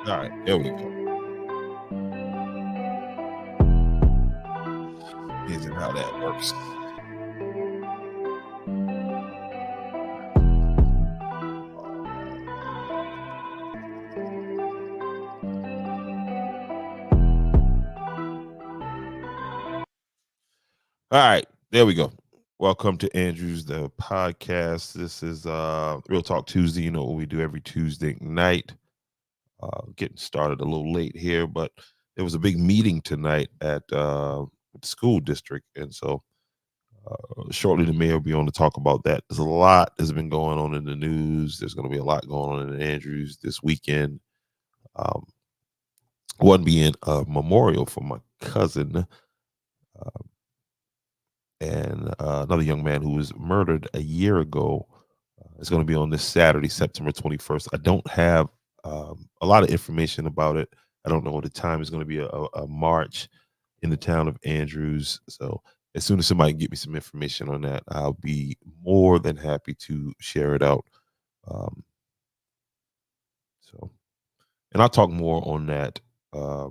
All right, there we go. Amazing how that works. All right, there we go. Welcome to Andrew's the podcast. This is Real Talk Tuesday. You know what we do every Tuesday night. Getting started a little late here, but there was a big meeting tonight at the school district, and so shortly the mayor will be on to talk about that. There's a lot that's been going on in the news. There's going to be a lot going on in Andrews this weekend. Um, one being a memorial for my cousin and another young man who was murdered a year ago. It's going to be on this Saturday, September 21st. I don't have a lot of information about it. I don't know what the time is going to be a march in the town of Andrews. So as soon as somebody can get me some information on that, I'll be more than happy to share it out. So, and I'll talk more on that a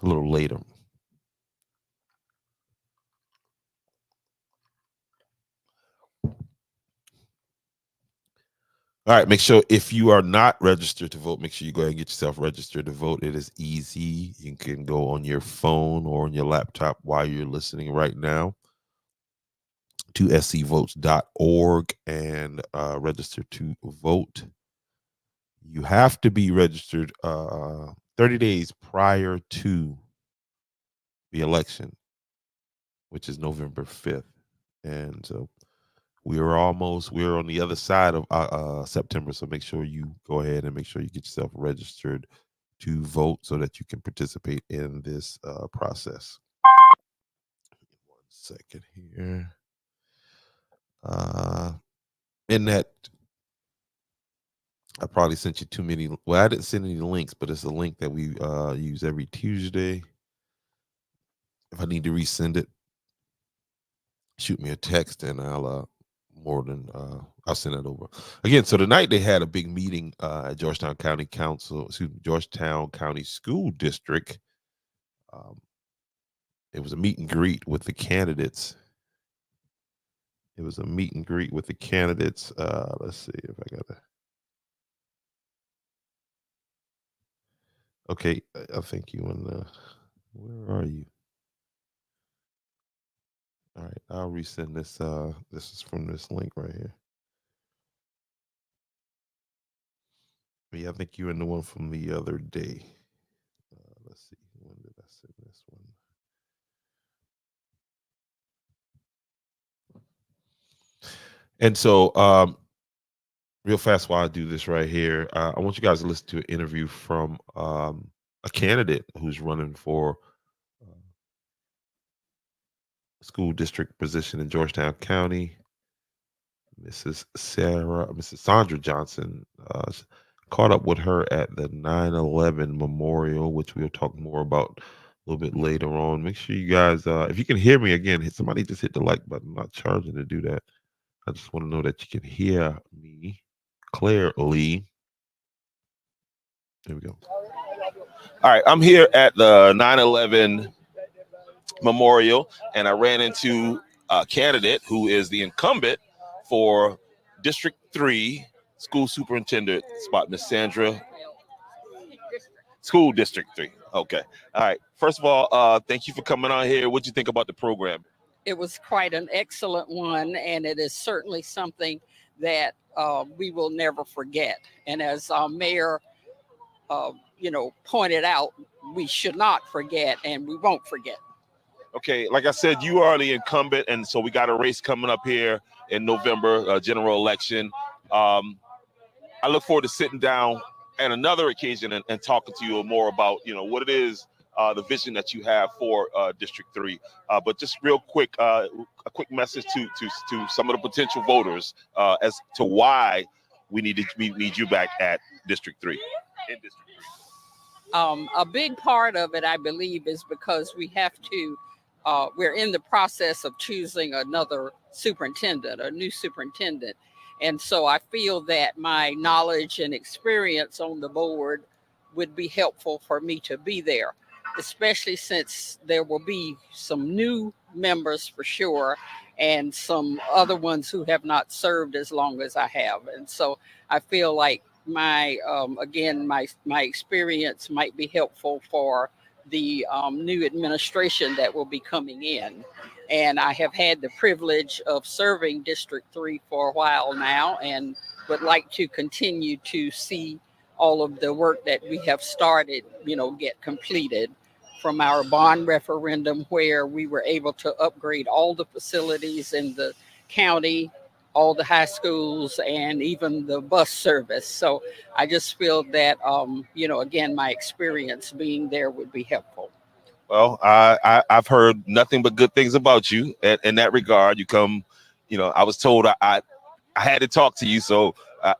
little later. All right, make sure if you are not registered to vote, make sure you go ahead and get yourself registered to vote. It is easy. You can go on your phone or on your laptop while you're listening right now to scvotes.org and register to vote. You have to be registered 30 days prior to the election, which is November 5th. And so we're on the other side of September. So make sure you go ahead and make sure you get yourself registered to vote so that you can participate in this process. 1 second here. In that, I probably sent you too many. Well, I didn't send any links, but it's a link that we use every Tuesday. If I need to resend it, shoot me a text and I'll send it over again. So tonight they had a big meeting at Georgetown County School District. It was a meet and greet with the candidates. Let's see if I got it. Okay, I think you in where are you? All right, I'll resend this. This is from this link right here. Yeah, I think you're in the one from the other day. Let's see, when did I send this one? And so, real fast, while I do this right here, I want you guys to listen to an interview from a candidate who's running for school district position in Georgetown County. Mrs. Sandra Johnson. Caught up with her at the 9/11 memorial, which we'll talk more about a little bit later on. Make sure you guys, if you can hear me again, somebody just hit the like button. I'm not charging to do that. I just want to know that you can hear me clearly. There we go. All right, I'm here at the 9/11 memorial, and I ran into a candidate who is the incumbent for District 3 school superintendent spot, Miss Sandra. School District 3. Okay. All right. First of all, thank you for coming on here. What'd you think about the program? It was quite an excellent one, and it is certainly something that we will never forget. And as our mayor, pointed out, we should not forget, and we won't forget. Okay, like I said, you are the incumbent, and so we got a race coming up here in November, general election. I look forward to sitting down at another occasion and talking to you more about, what it is, the vision that you have for District 3. But just real quick, a quick message to some of the potential voters as to why we need you back at District 3. In District 3. A big part of it, I believe, is because we have to we're in the process of choosing another superintendent, a new superintendent. And so I feel that my knowledge and experience on the board would be helpful for me to be there, especially since there will be some new members for sure and some other ones who have not served as long as I have. And so I feel like my again my experience might be helpful for the new administration that will be coming in. And I have had the privilege of serving District 3 for a while now and would like to continue to see all of the work that we have started, get completed, from our bond referendum where we were able to upgrade all the facilities in the county, all the high schools, and even the bus service. So I just feel that, again, my experience being there would be helpful. Well, I've heard nothing but good things about you in that regard. You come, I was told I had to talk to you, so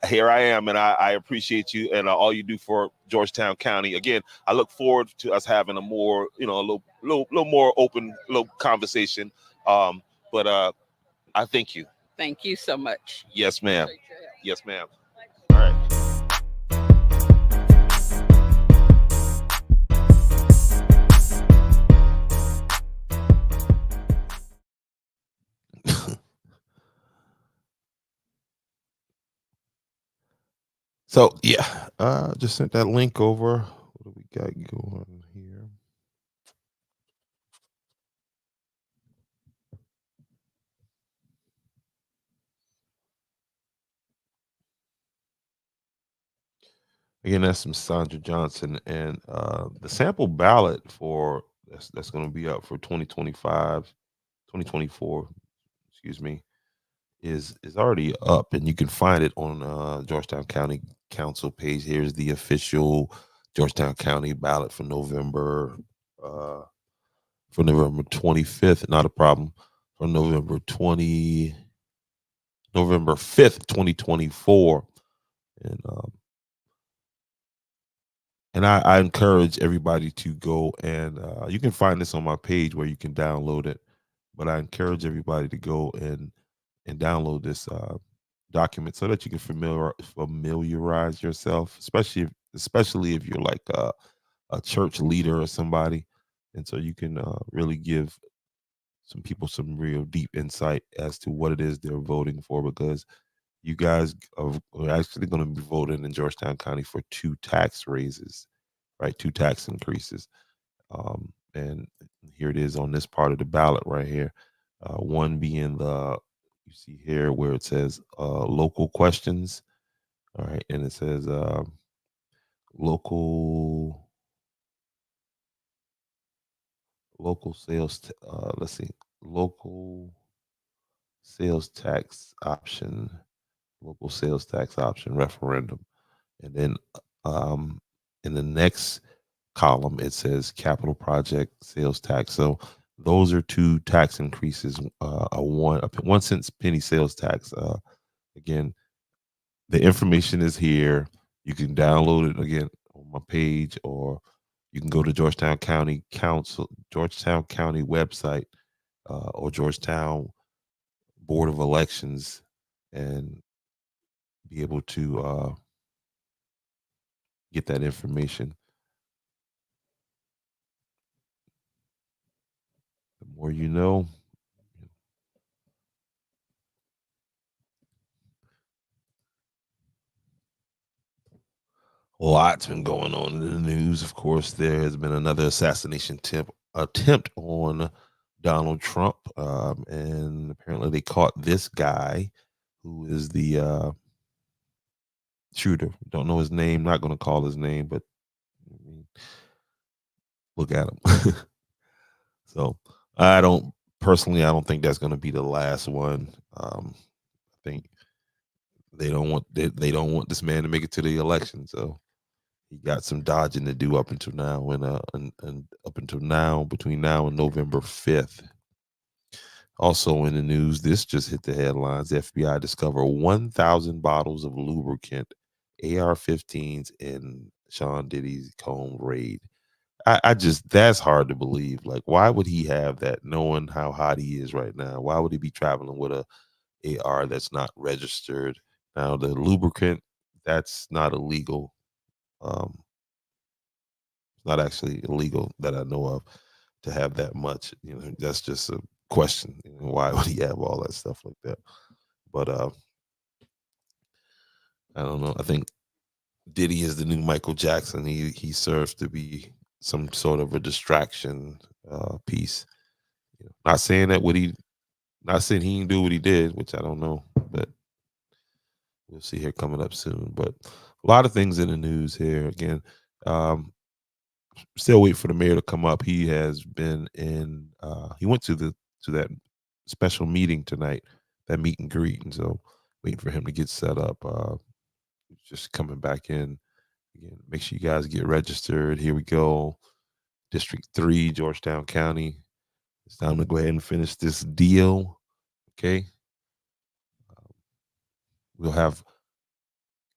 here I am, and I appreciate you and all you do for Georgetown County. Again, I look forward to us having a more, a little more open, little conversation. But I thank you. Thank you so much. Yes, ma'am. Yes, ma'am. All right. So yeah, just sent that link over. What do we got going here? Again, that's from Sandra Johnson, and the sample ballot for that's going to be up for 2025, 2024. Excuse me, is already up, and you can find it on Georgetown County Council page. Here's the official Georgetown County ballot uh, for November 25th. Not a problem. For November 5th, 2024, and I encourage everybody to go and you can find this on my page where you can download it. But I encourage everybody to go and download this document so that you can familiarize yourself, especially if you're like a church leader or somebody, and so you can really give some people some real deep insight as to what it is they're voting for, because you guys are actually going to be voting in Georgetown County for two tax raises, right? Two tax increases. And here it is on this part of the ballot right here. One being you see here where it says local questions. All right. And it says local local sales, let's see, local sales tax option, local sales tax option referendum. And then in the next column, it says capital project sales tax. So those are two tax increases. A 1 cent penny sales tax. Again, the information is here. You can download it again on my page, or you can go to Georgetown County website, or Georgetown Board of Elections, and be able to get that information. The more you know. Lots been going on in the news. Of course, there has been another assassination attempt on Donald Trump, and apparently they caught this guy who is the shooter. Don't know his name. Not going to call his name, but look at him. So I don't personally. I don't think that's going to be the last one. I think they don't want this man to make it to the election. So he got some dodging to do up until now, and up until now, between now and November 5th. Also in the news, this just hit the headlines. The FBI discover 1,000 bottles of lubricant, AR-15s in Sean Diddy's home raid. I just that's hard to believe. Like, why would he have that, knowing how hot he is right now? Why would he be traveling with a AR that's not registered? Now, the lubricant, that's not illegal. Um, it's not actually illegal that I know of to have that much. That's just a question. Why would he have all that stuff like that? But I don't know. I think Diddy is the new Michael Jackson. He serves to be some sort of a distraction piece. Not saying that what he, not saying he didn't do what he did, which I don't know, but we'll see here coming up soon. But a lot of things in the news here. Again, um, still wait for the mayor to come up. He has been in. He went to that special meeting tonight, that meet and greet, and so waiting for him to get set up. Just coming back in again. Make sure you guys get registered. Here we go. District 3, Georgetown County. It's time to go ahead and finish this deal. Okay. We'll have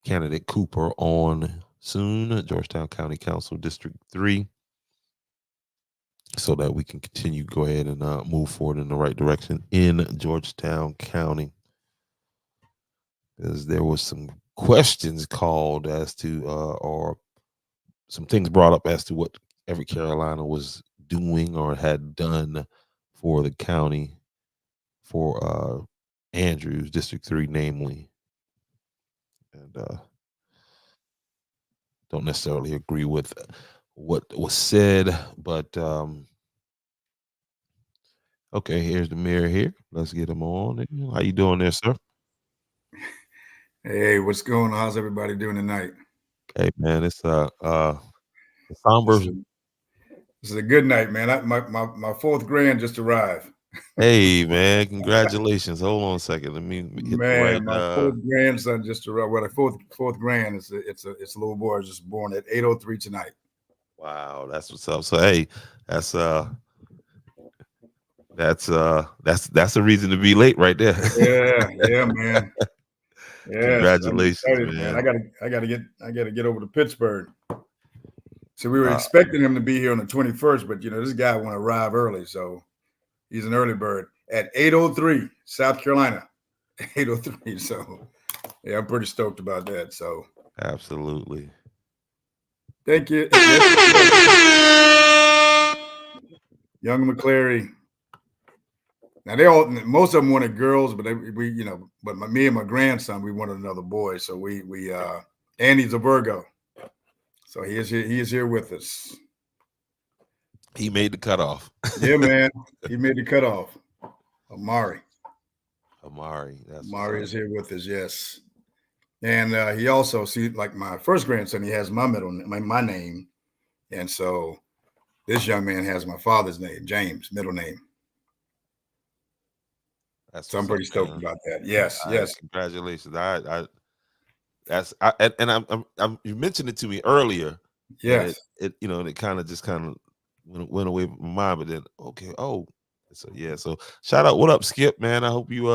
candidate Cooper on soon, Georgetown County Council District 3, so that we can continue go ahead and move forward in the right direction in Georgetown County. Because there was some questions called as to, or some things brought up as to what Everett Carolina was doing or had done for the county for Andrews, District 3, namely. And don't necessarily agree with what was said, but okay, here's the mayor here. Let's get him on. How you doing there, sir? Hey, what's going on? How's everybody doing tonight? Okay, man, it's a This somber. is this is a good night, man. My fourth grand just arrived. Hey, man, congratulations. Hold on a second. Let me hit the right. Man, my fourth grandson just arrived. Well, the fourth grand is it's a little boy just born at 8:03 tonight. Wow, that's what's up. So hey, that's uh that's a reason to be late right there. Yeah, yeah, man. Yes, I'm Congratulations, excited, man. man. I gotta get over to Pittsburgh. So we were Uh, expecting him to be here on the 21st, but this guy want to arrive early, so he's an early bird at 8:03, South Carolina. 8:03. So yeah, I'm pretty stoked about that. So Absolutely. thank you. Yes, yes. Young McCLARY. Now most of them wanted girls, but me and my grandson, we wanted another boy. So and he's a Virgo. So he is here with us. He made the cutoff. Yeah, man. He made the cutoff. Amari. Amari, that's what's Amari up. is here with us, yes. And he also, see, like my first grandson, he has my name. And so this young man has my father's name, James, middle name. That's So I'm what's up, pretty stoked man. about that. Yes, All right, yes, congratulations. And I'm you mentioned it to me earlier, and it yes. it you know, and it kind of went away from my mind, but then okay, oh, so yeah, so shout out, what up, Skip, man? I hope you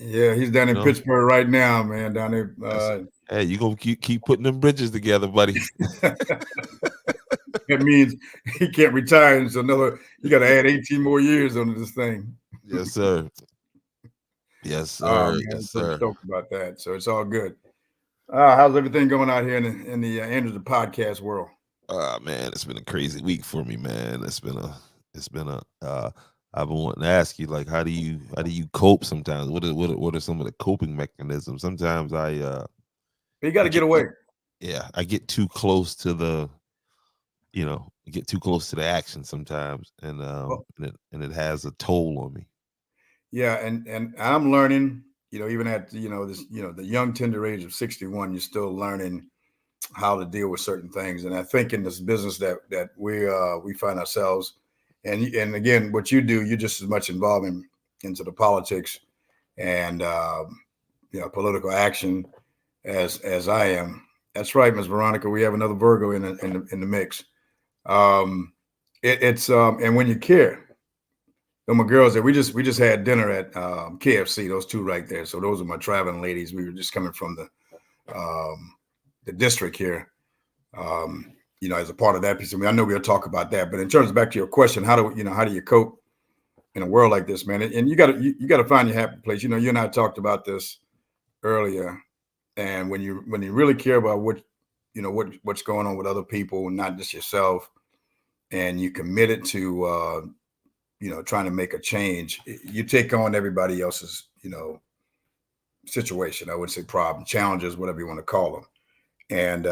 Yeah, he's down you in know, Pittsburgh right now, man. Down there. that's, hey, you gonna keep putting them bridges together, buddy. That means he can't retire until another. You got to add 18 more years onto this thing. Yes, sir. Yes, Oh sir. man, I'm Yes, pretty sir. stoked about that. So it's all good. How's everything going out here in the end of the podcast world? Man, it's been a crazy week for me, man. It's been a I've been wanting to ask you, like, how do you cope sometimes? What are some of the coping mechanisms? Sometimes You got I to get get away. yeah, I get too close to the, get too close to the action sometimes, Well, and it has a toll on me. yeah, and I'm learning. Even at this the young tender age of 61, you're still learning how to deal with certain things. And I think in this business that we find ourselves, and again, what you do, you're just as much involved into the politics and political action as I am. That's right, Ms. Veronica. We have another Virgo in the mix. Um, it's and when you care, my girls that we just had dinner at KFC. Those two right there. So those are my traveling ladies. We were just coming from the district here. Um, as a part of that piece. I mean, I know we'll talk about that, but in terms of back to your question, how do you cope in a world like this, man? And you got to find your happy place. You and I talked about this earlier, and when you really care about what's going on with other people, not just yourself, and you committed to trying to make a change, you take on everybody else's situation. I would say problem, challenges, whatever you want to call them, and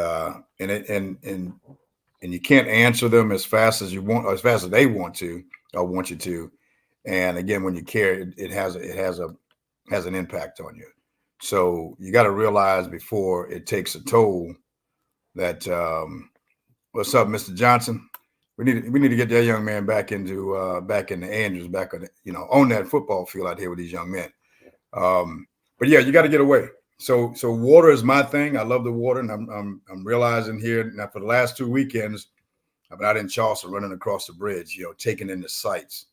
you can't answer them as fast as you want, or as fast as they want to or want you to. And again, when you care, it has an impact on you. So you got to realize before it takes a toll that what's up, Mr. Johnson? We need to get that young man back into Andrews, back on on that football field out here with these young men. But yeah, you got to get away. So water is my thing. I love the water, and I'm realizing here now for the last 2 weekends, I've been out in Charleston running across the bridge, taking in the sights.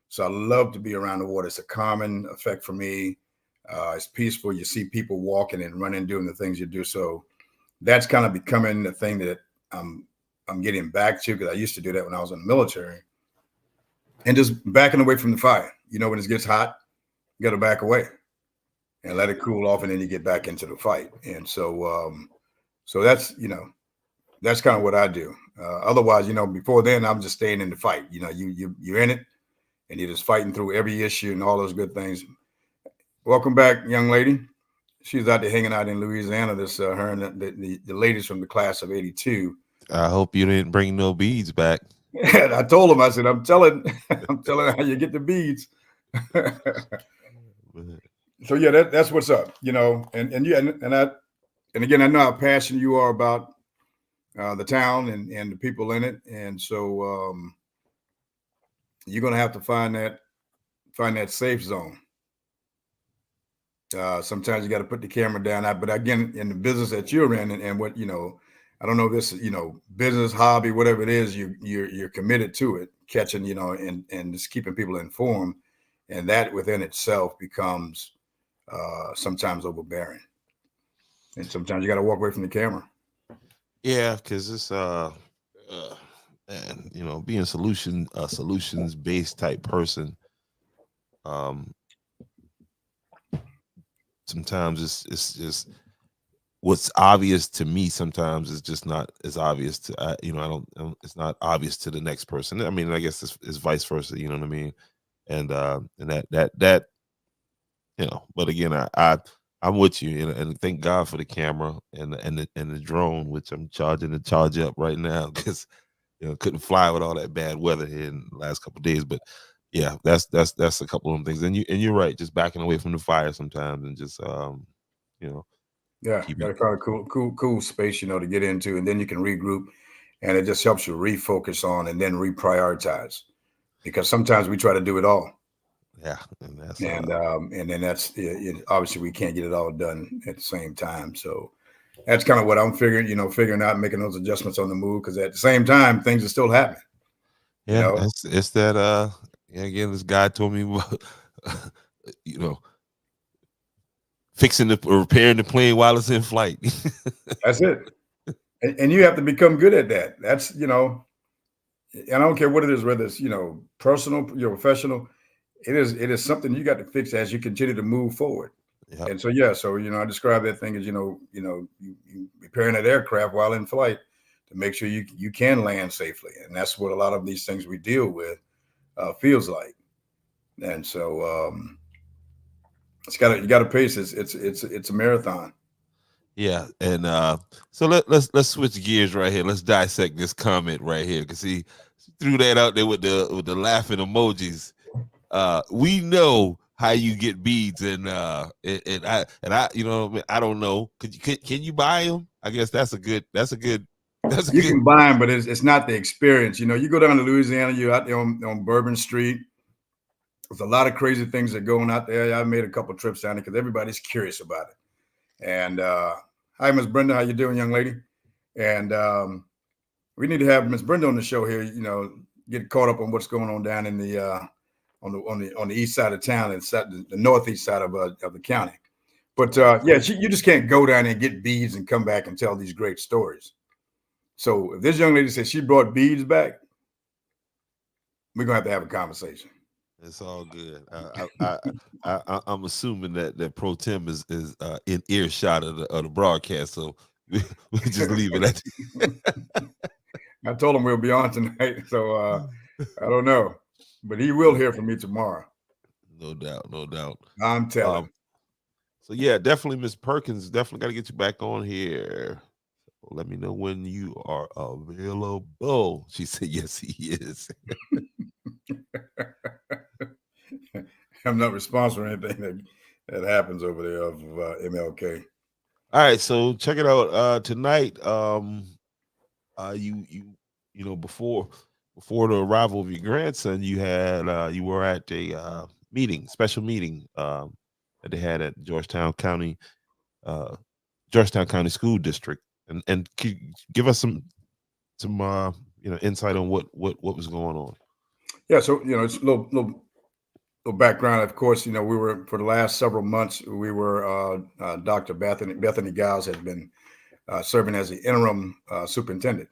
So I love to be around the water. It's a calming effect for me. It's peaceful. You see people walking and running, doing the things you do. So that's kind of becoming the thing that I'm getting back to, because I used to do that when I was in the military, and just backing away from the fire. When it gets hot, you got to back away and let it cool off, and then you get back into the fight. And so that's that's kind of what I do. Otherwise, before then, I'm just staying in the fight. You're in it, and you're just fighting through every issue and all those good things. Welcome back, young lady. She's out there hanging out in Louisiana. Her and the ladies from the class of '82. I hope you didn't bring no beads back. I told him, I said, I'm telling how you get the beads. So yeah, that's what's up, and again, I know how passionate you are about the town and the people in it, and so you're gonna have to find that safe zone. Sometimes you got to put the camera down. But again, in the business that you're in, and what I don't know this, business, hobby, whatever it is, you're committed to it, catching, and just keeping people informed, and that within itself becomes sometimes overbearing, and sometimes you got to walk away from the camera. Yeah, because it's and being solutions based type person. Sometimes it's just what's obvious to me. Sometimes is just not as obvious to I don't. It's not obvious to the next person. I mean, I guess it's vice versa. You know what I mean? And that But again, I'm with you, and thank God for the camera and the drone, which I'm charging to charge up right now, because couldn't fly with all that bad weather here in the last couple of days. But yeah, that's a couple of them things. And you're right, just backing away from the fire sometimes, and just Yeah, keep got it. to find a cool space, to get into, and then you can regroup, and it just helps you refocus on and then reprioritize, because sometimes we try to do it all. Yeah, and that's And then that's obviously we can't get it all done at the same time. So that's kind of what I'm figuring out, making those adjustments on the move, because at the same time things are still happening. yeah, it's that again, this guy told me about you know fixing or repairing the plane while it's in flight. That's it. And you have to become good at that. That's and I don't care what it is, whether it's personal, professional. It is something you got to fix as you continue to move forward. Yep. And so I describe that thing as you repairing that aircraft while in flight to make sure you can land safely, and that's what a lot of these things we deal with feels like. And so you got to pace. It's a marathon. Yeah, and so let's switch gears right here. Let's dissect this comment right here, because he threw that out there with the laughing emojis. We know how you get beads, and I I don't know. Can you buy them? I guess that's a good. You can buy them, but it's not the experience. You go down to Louisiana, you're out there on Bourbon Street. There's a lot of crazy things that are going out there. I made a couple trips down there because everybody's curious about it. And hi, Miss Brenda, how you doing, young lady? And we need to have Miss Brenda on the show here. Get caught up on what's going on down in the on the east side of town and the northeast side of the county. But you just can't go down there and get beads and come back and tell these great stories. So if this young lady says she brought beads back, we're gonna have a conversation. It's all good. I'm assuming that Pro Tim is in earshot of the broadcast, so we just leave it at. I told him we'll be on tonight, so I don't know, but he will hear from me tomorrow. No doubt, no doubt. I'm telling. So yeah, definitely, Miss Perkins. Definitely got to get you back on here. Let me know when you are available. She said, "Yes, he is." I'm not responsible for anything that happens over there of MLK. All right, so check it out. Tonight, you know before the arrival of your grandson, you were at a special meeting that they had at uh, Georgetown County School District, and could you give us some insight on what was going on. Yeah, so it's a little background. Of course, we were for the last several months. We were Dr. Bethany Giles has been serving as the interim superintendent,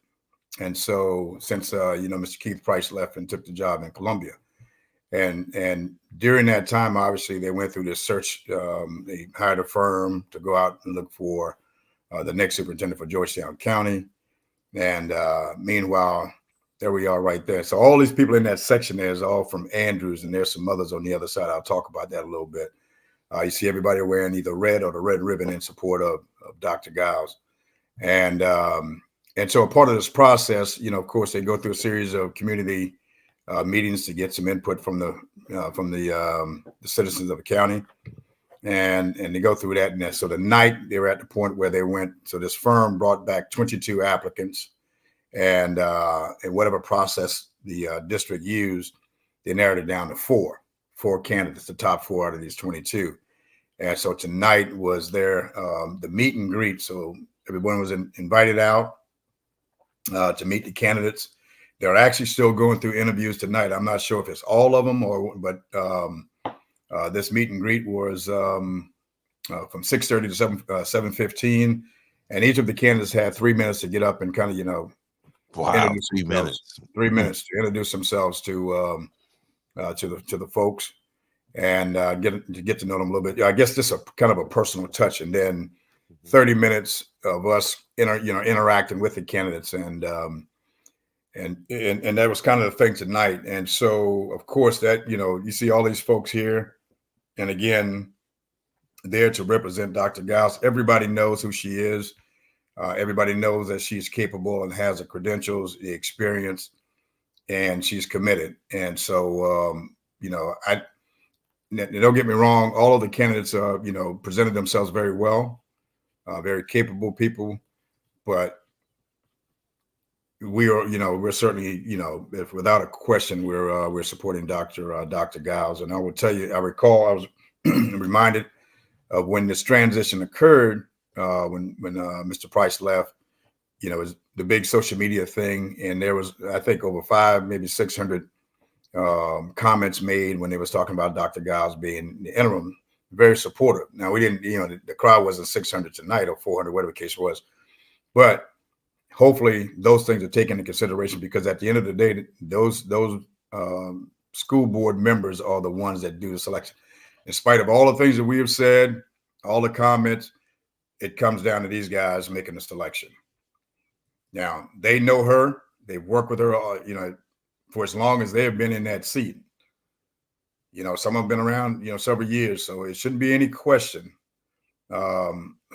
and so since Mr. Keith Price left and took the job in Columbia, and during that time, obviously they went through this search. They hired a firm to go out and look for the next superintendent for Georgetown County, and meanwhile, there we are right there. So all these people in that section there is all from Andrews, and there's some others on the other side. I'll talk about that a little bit. You see everybody wearing either red or the red ribbon in support of Dr. Giles. And so a part of this process, of course, they go through a series of community meetings to get some input from the citizens of the county. And they go through that. And so the night they were at the point where they went, so this firm brought back 22 applicants. And whatever process the district used, they narrowed it down to four candidates, the top four out of these 22. And so tonight was the meet and greet. So everyone was invited out to meet the candidates. They're actually still going through interviews tonight. I'm not sure if it's all of them but this meet and greet was from 6:30 to 7:15, and each of the candidates had 3 minutes to get up and kind of Wow, introduce 3 themselves. minutes. 3 minutes to introduce themselves to the folks and get to know them a little bit. I guess this is a kind of a personal touch, and then 30 minutes of us interacting with the candidates, and that was kind of the thing tonight. And so, of course, that you see all these folks here, and again, there to represent Dr. Giles. Everybody knows who she is. Everybody knows that she's capable and has the credentials, the experience, and she's committed. And so, don't get me wrong. All of the candidates, presented themselves very well, very capable people. But we're certainly, if without a question, we're supporting Dr. Giles. And I will tell you, I recall I was reminded of when this transition occurred. When Mr. Price left, it was the big social media thing, and there was, I think, over 500, maybe 600 comments made when they was talking about Dr. Giles being the interim. Very supportive. Now we didn't, the crowd wasn't 600 tonight or 400, whatever the case was, but hopefully those things are taken into consideration, because at the end of the day, those school board members are the ones that do the selection. In spite of all the things that we have said, all the comments, it comes down to these guys making the selection. Now, they know her. They've worked with her, for as long as they've been in that seat. Some have been around, several years. So it shouldn't be any question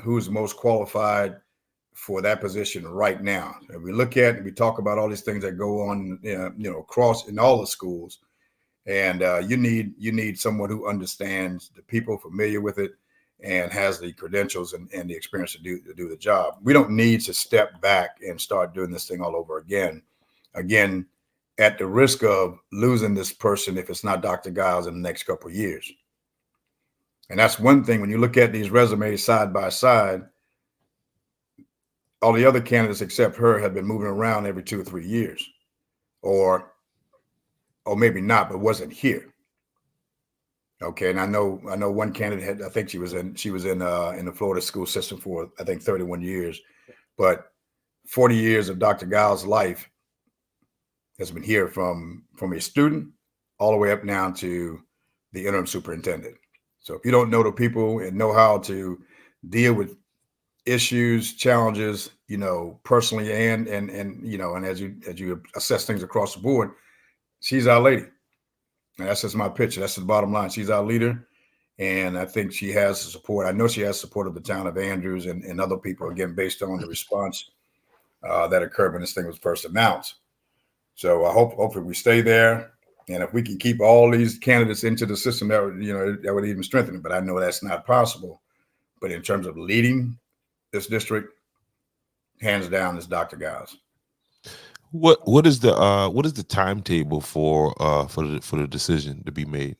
who's most qualified for that position right now. If we look at and we talk about all these things that go on, across in all the schools, and you need someone who understands the people, familiar with it, and has the credentials and the experience to do the job. We don't need to step back and start doing this thing all over again, at the risk of losing this person if it's not Dr. Giles in the next couple of years. And that's one thing, when you look at these resumes side by side, all the other candidates except her have been moving around every 2 or 3 years, or maybe not, but wasn't here. Okay, and I know one candidate had, I think she was in the Florida school system for, I think, 31 years, but 40 years of Dr. Giles' life has been here from a student all the way up now to the interim superintendent. So if you don't know the people and know how to deal with issues, challenges, personally and as you assess things across the board, she's our lady. And that's just my picture. That's the bottom line. She's our leader. And I think she has the support. I know she has support of the town of Andrews and other people, again, based on the response that occurred when this thing was first announced. So I hopefully we stay there. And if we can keep all these candidates into the system, that would even strengthen it. But I know that's not possible. But in terms of leading this district, hands down, is Dr. Giles. What is the timetable for the decision to be made?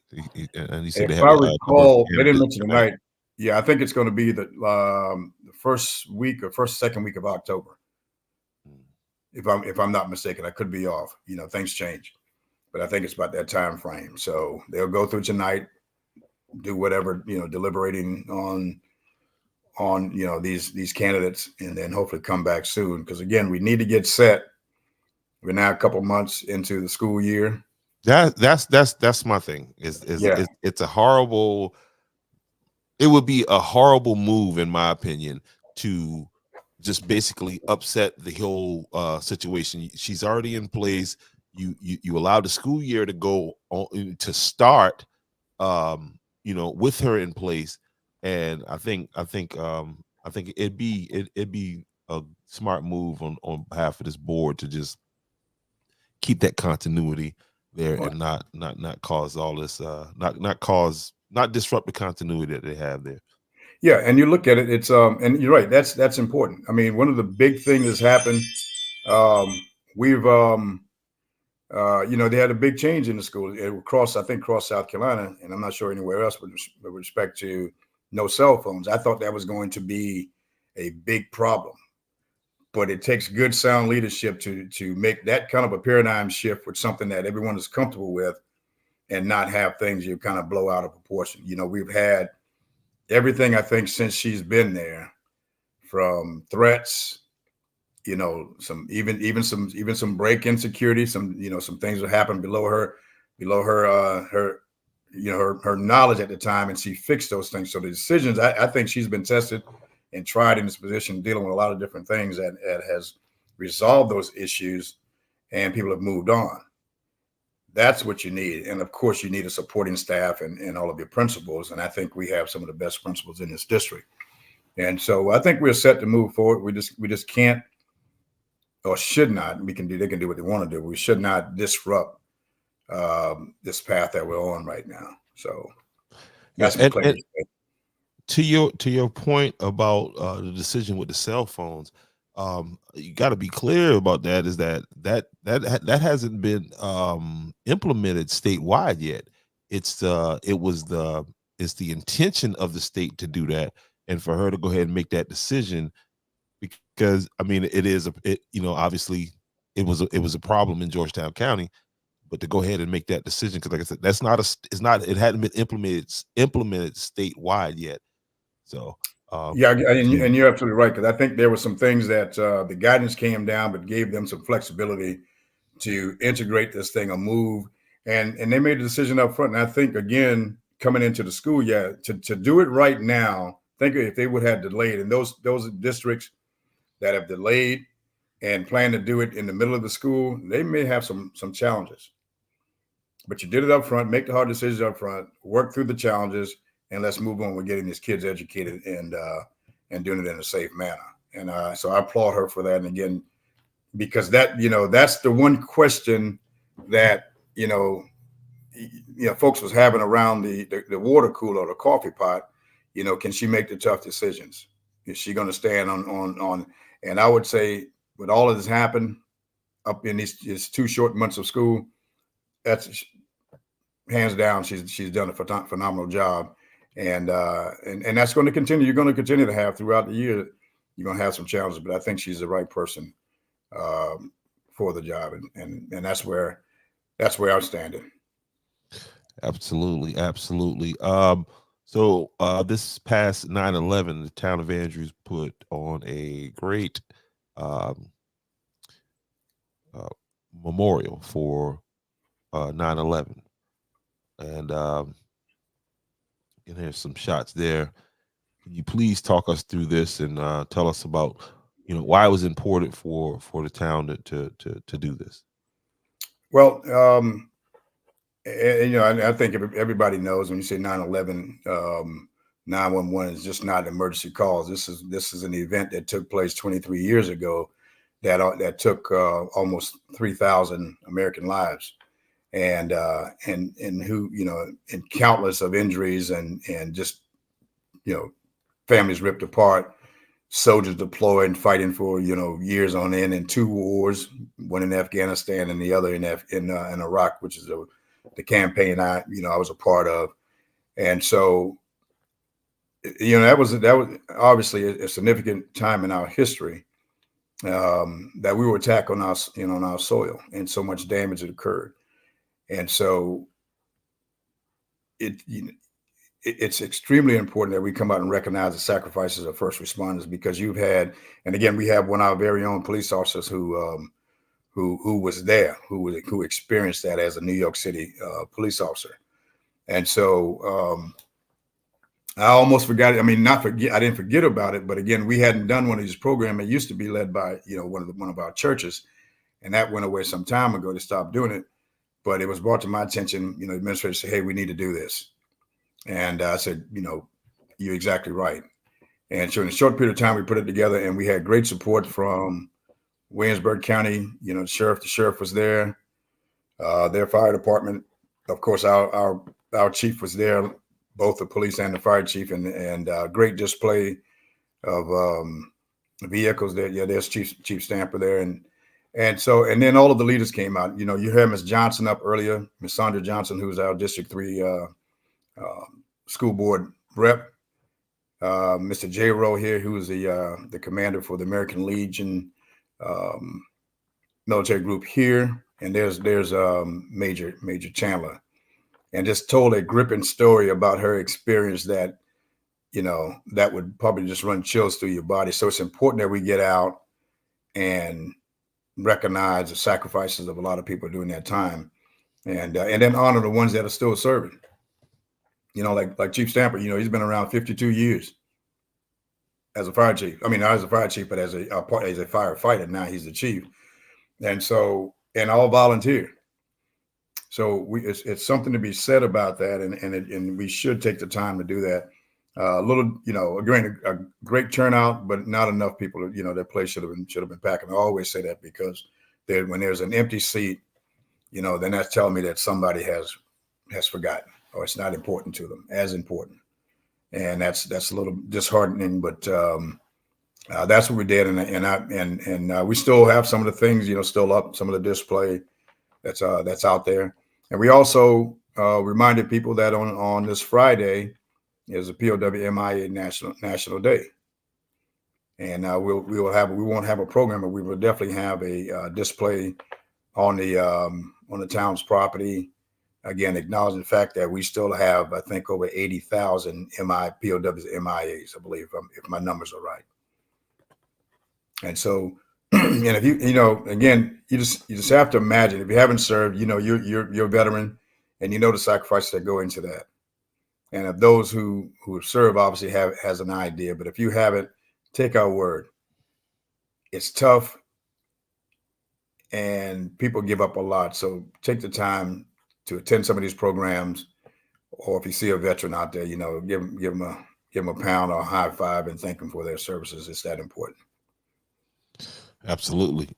And you said If they have I a number of recall, they didn't candidates mention tonight. tonight. Yeah, I think it's going to be the first week or second week of October. If I'm not mistaken, I could be off. Things change, but I think it's about that time frame. So they'll go through tonight, do whatever deliberating on these candidates, and then hopefully come back soon. Because again, we need to get set. We're now a couple months into the school year. That's my thing. Yeah, It's a horrible. It would be a horrible move, in my opinion, to just basically upset the whole situation. She's already in place. You allow the school year to go on, to start, with her in place, and I think it'd be a smart move on behalf of this board to just keep that continuity there right. and not cause all this not disrupt the continuity that they have there. Yeah, and you look at it, it's and you're right. That's important. I mean, one of the big things that's happened. Um, we've they had a big change in the school across, I think, across South Carolina, and I'm not sure anywhere else with respect to no cell phones. I thought that was going to be a big problem, but it takes good, sound leadership to make that kind of a paradigm shift with something that everyone is comfortable with, and not have things you kind of blow out of proportion. We've had everything, I think, since she's been there, from threats, some break-in security, some things that happened below her knowledge at the time, and she fixed those things. So the decisions, I think she's been tested and tried in this position, dealing with a lot of different things that has resolved those issues, and people have moved on. That's what you need. And of course, you need a supporting staff and all of your principals. And I think we have some of the best principals in this district. And so I think we're set to move forward. We just can't, or should not. They can do what they want to do. We should not disrupt this path that we're on right now. So Yeah, that's and McCLARY. to your point about the decision with the cell phones, you got to be clear about that. Is that hasn't been implemented statewide yet. It's the intention of the state to do that, and for her to go ahead and make that decision, because I mean obviously it was a problem in Georgetown County, but to go ahead and make that decision, because like I said, it hadn't been implemented statewide yet. So Yeah, to and you're absolutely right, because I think there were some things that the guidance came down, but gave them some flexibility to integrate this thing or move, and they made a decision up front. And I think, again, coming into the school year, to do it right now, think if they would have delayed, and those districts that have delayed and plan to do it in the middle of the school, they may have some challenges. But you did it up front, make the hard decisions up front, work through the challenges, and let's move on with getting these kids educated and doing it in a safe manner. And so I applaud her for that. And again, because that's the one question that folks was having around the water cooler or the coffee pot. Can she make the tough decisions? Is she going to stand on? And I would say, with all of this happened up in these 2 short months of school, that's hands down, she's done a phenomenal job, and that's going to continue. You're going to continue to have throughout the year. You're going to have some challenges, but I think she's the right person for the job, and that's where I'm standing. absolutely. So this past 9/11, the town of Andrews put on a great uh, memorial for 9/11, and here's some shots there. Can you please talk us through this and tell us about, why it was important for the town to do this? Well, I think everybody knows when you say 9/11, 911 is just not emergency calls. This is an event that took place 23 years ago that took almost 3,000 American lives, and who and countless of injuries, and just families ripped apart, soldiers deployed and fighting for years on end in two wars, one in Afghanistan and the other in Iraq, which is the campaign I was a part of. And so that was obviously a significant time in our history, that we were attacked on our soil, and so much damage had occurred. And so it you know, it's extremely important that we come out and recognize the sacrifices of first responders, because you've had, and again, we have one of our very own police officers who was there, who experienced that as a New York City police officer. And so I almost forgot it. I mean, not forget, I didn't forget about it, but again, we hadn't done one of these programs. It used to be led by one of our churches, and that went away some time ago. To stop doing it, but it was brought to my attention. The administrator said, "Hey, we need to do this," and I said, "You're exactly right." And so in a short period of time, we put it together, and we had great support from Williamsburg County. The sheriff was there, their fire department, of course, our chief was there, both the police and the fire chief, and great display of vehicles there. Yeah, there's Chief Stamper there, and then all of the leaders came out. You heard Miss Johnson up earlier, Miss Sandra Johnson, who's our District 3 school board rep. Mr. J. Rowe here, who is the commander for the American Legion military group here, and there's Major Chandler, and just told a gripping story about her experience that that would probably just run chills through your body. So it's important that we get out and recognize the sacrifices of a lot of people during that time, and then honor the ones that are still serving. Like Chief Stamper, he's been around 52 years as a fire chief. I mean, not as a fire chief, but as a firefighter. Now he's the chief, and all volunteer. So it's something to be said about that, and we should take the time to do that. A great turnout, but not enough people. That place should have been packed. I always say that because when there's an empty seat, then that's telling me that somebody has forgotten, or it's not important to them, as important. And that's a little disheartening, but that's what we did, and we still have some of the things, still up, some of the display that's out there, and we also reminded people that on this Friday is a POW MIA National Day, and we won't have a program, but we will definitely have a display on the town's property. Again, acknowledging the fact that we still have, I think, over 80,000 POWs, MIAs, I believe, if my numbers are right. And so, and if again, you just have to imagine, if you haven't served, you're a veteran, and the sacrifices that go into that. And if those who have served obviously has an idea, but if you haven't, take our word. It's tough, and people give up a lot. So take the time to attend some of these programs, or if you see a veteran out there, give them a pound or a high five and thank them for their services. It's that important. Absolutely.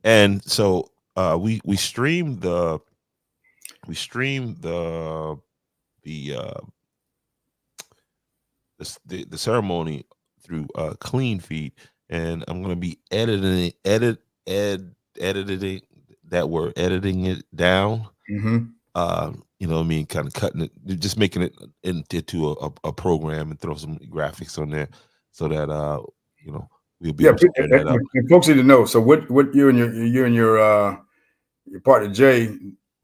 And so we stream the the ceremony through Clean Feed, and I'm going to be editing it down. Mm-hmm. What I mean, kind of cutting it, just making it into a program, and throw some graphics on there so that we'll be able to turn that up. And folks need to know. So what you and your partner Jay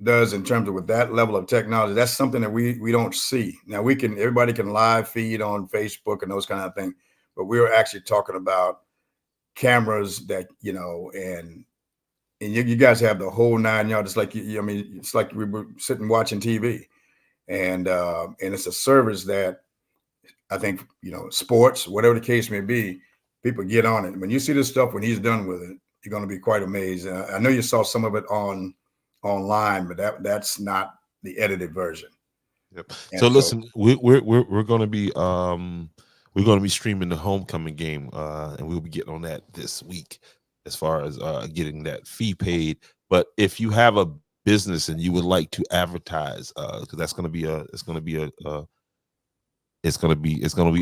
does in terms of with that level of technology, that's something that we don't see. Now everybody can live feed on Facebook and those kind of things, but we're actually talking about cameras that and and you guys have the whole 9 yards. It's like I mean, it's like we were sitting watching TV, and it's a service that I think sports, whatever the case may be, people get on it. When you see this stuff, when he's done with it, you're going to be quite amazed. I know you saw some of it online, but that's not the edited version. Yep. So And so, listen, we're gonna be streaming the homecoming game, and we'll be getting on that this week as far as getting that fee paid. But if you have a business and you would like to advertise, because that's gonna be it's gonna be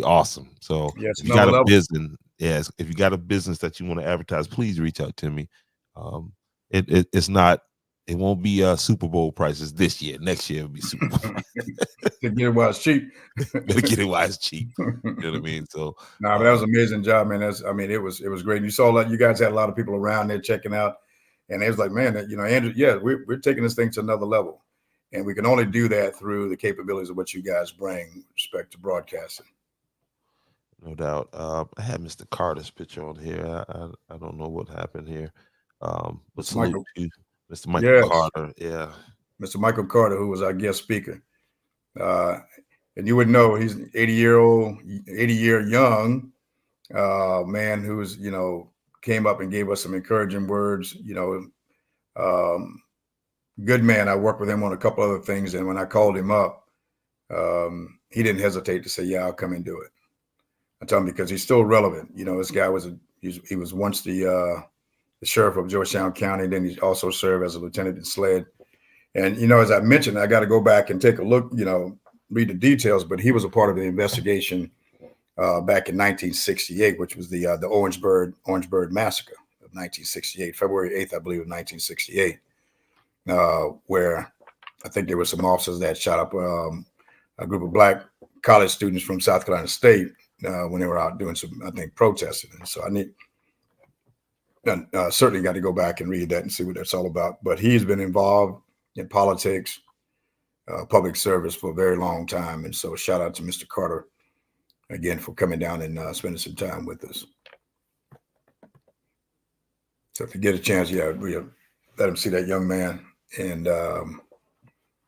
awesome. So yeah, it's if you another got a level. business, yes, if you got a business that you want to advertise, please reach out to me. Um, it's not. It won't be Super Bowl prices this year. Next year it'll be Super Bowl. To get it while it's cheap. Better get it while it's cheap. You know what I mean? So, Nah, but that was an amazing job, man. I mean, it was great. And you saw that you guys had a lot of people around there checking out, and it was like, man, Andrew, yeah, we're taking this thing to another level, and we can only do that through the capabilities of what you guys bring with respect to broadcasting. no doubt. I had Mr. Carter's picture on here. I don't know what happened here. But Mr. salute Michael, to Mr. Michael yes, Carter. Yeah. Mr. Michael Carter, who was our guest speaker, uh, and you would know he's an 80-year young man who's came up and gave us some encouraging words. Um, good man. I worked with him on a couple other things, and when I called him up, he didn't hesitate to say, "Yeah, I'll come and do it." I tell him because he's still relevant. This guy he was once the sheriff of Georgetown County. Then he also served as a lieutenant in SLED. And as I mentioned, I got to go back and take a look. Read the details. But he was a part of the investigation back in 1968, which was the Orangeburg massacre of 1968, February 8th, I believe, of 1968, where I think there were some officers that shot up a group of black college students from South Carolina State when they were out doing some, I think, protesting. And so certainly got to go back and read that and see what that's all about. But he's been involved in politics, public service for a very long time. And so shout out to Mr. Carter again for coming down and spending some time with us. So if you get a chance, we let him see that young man and know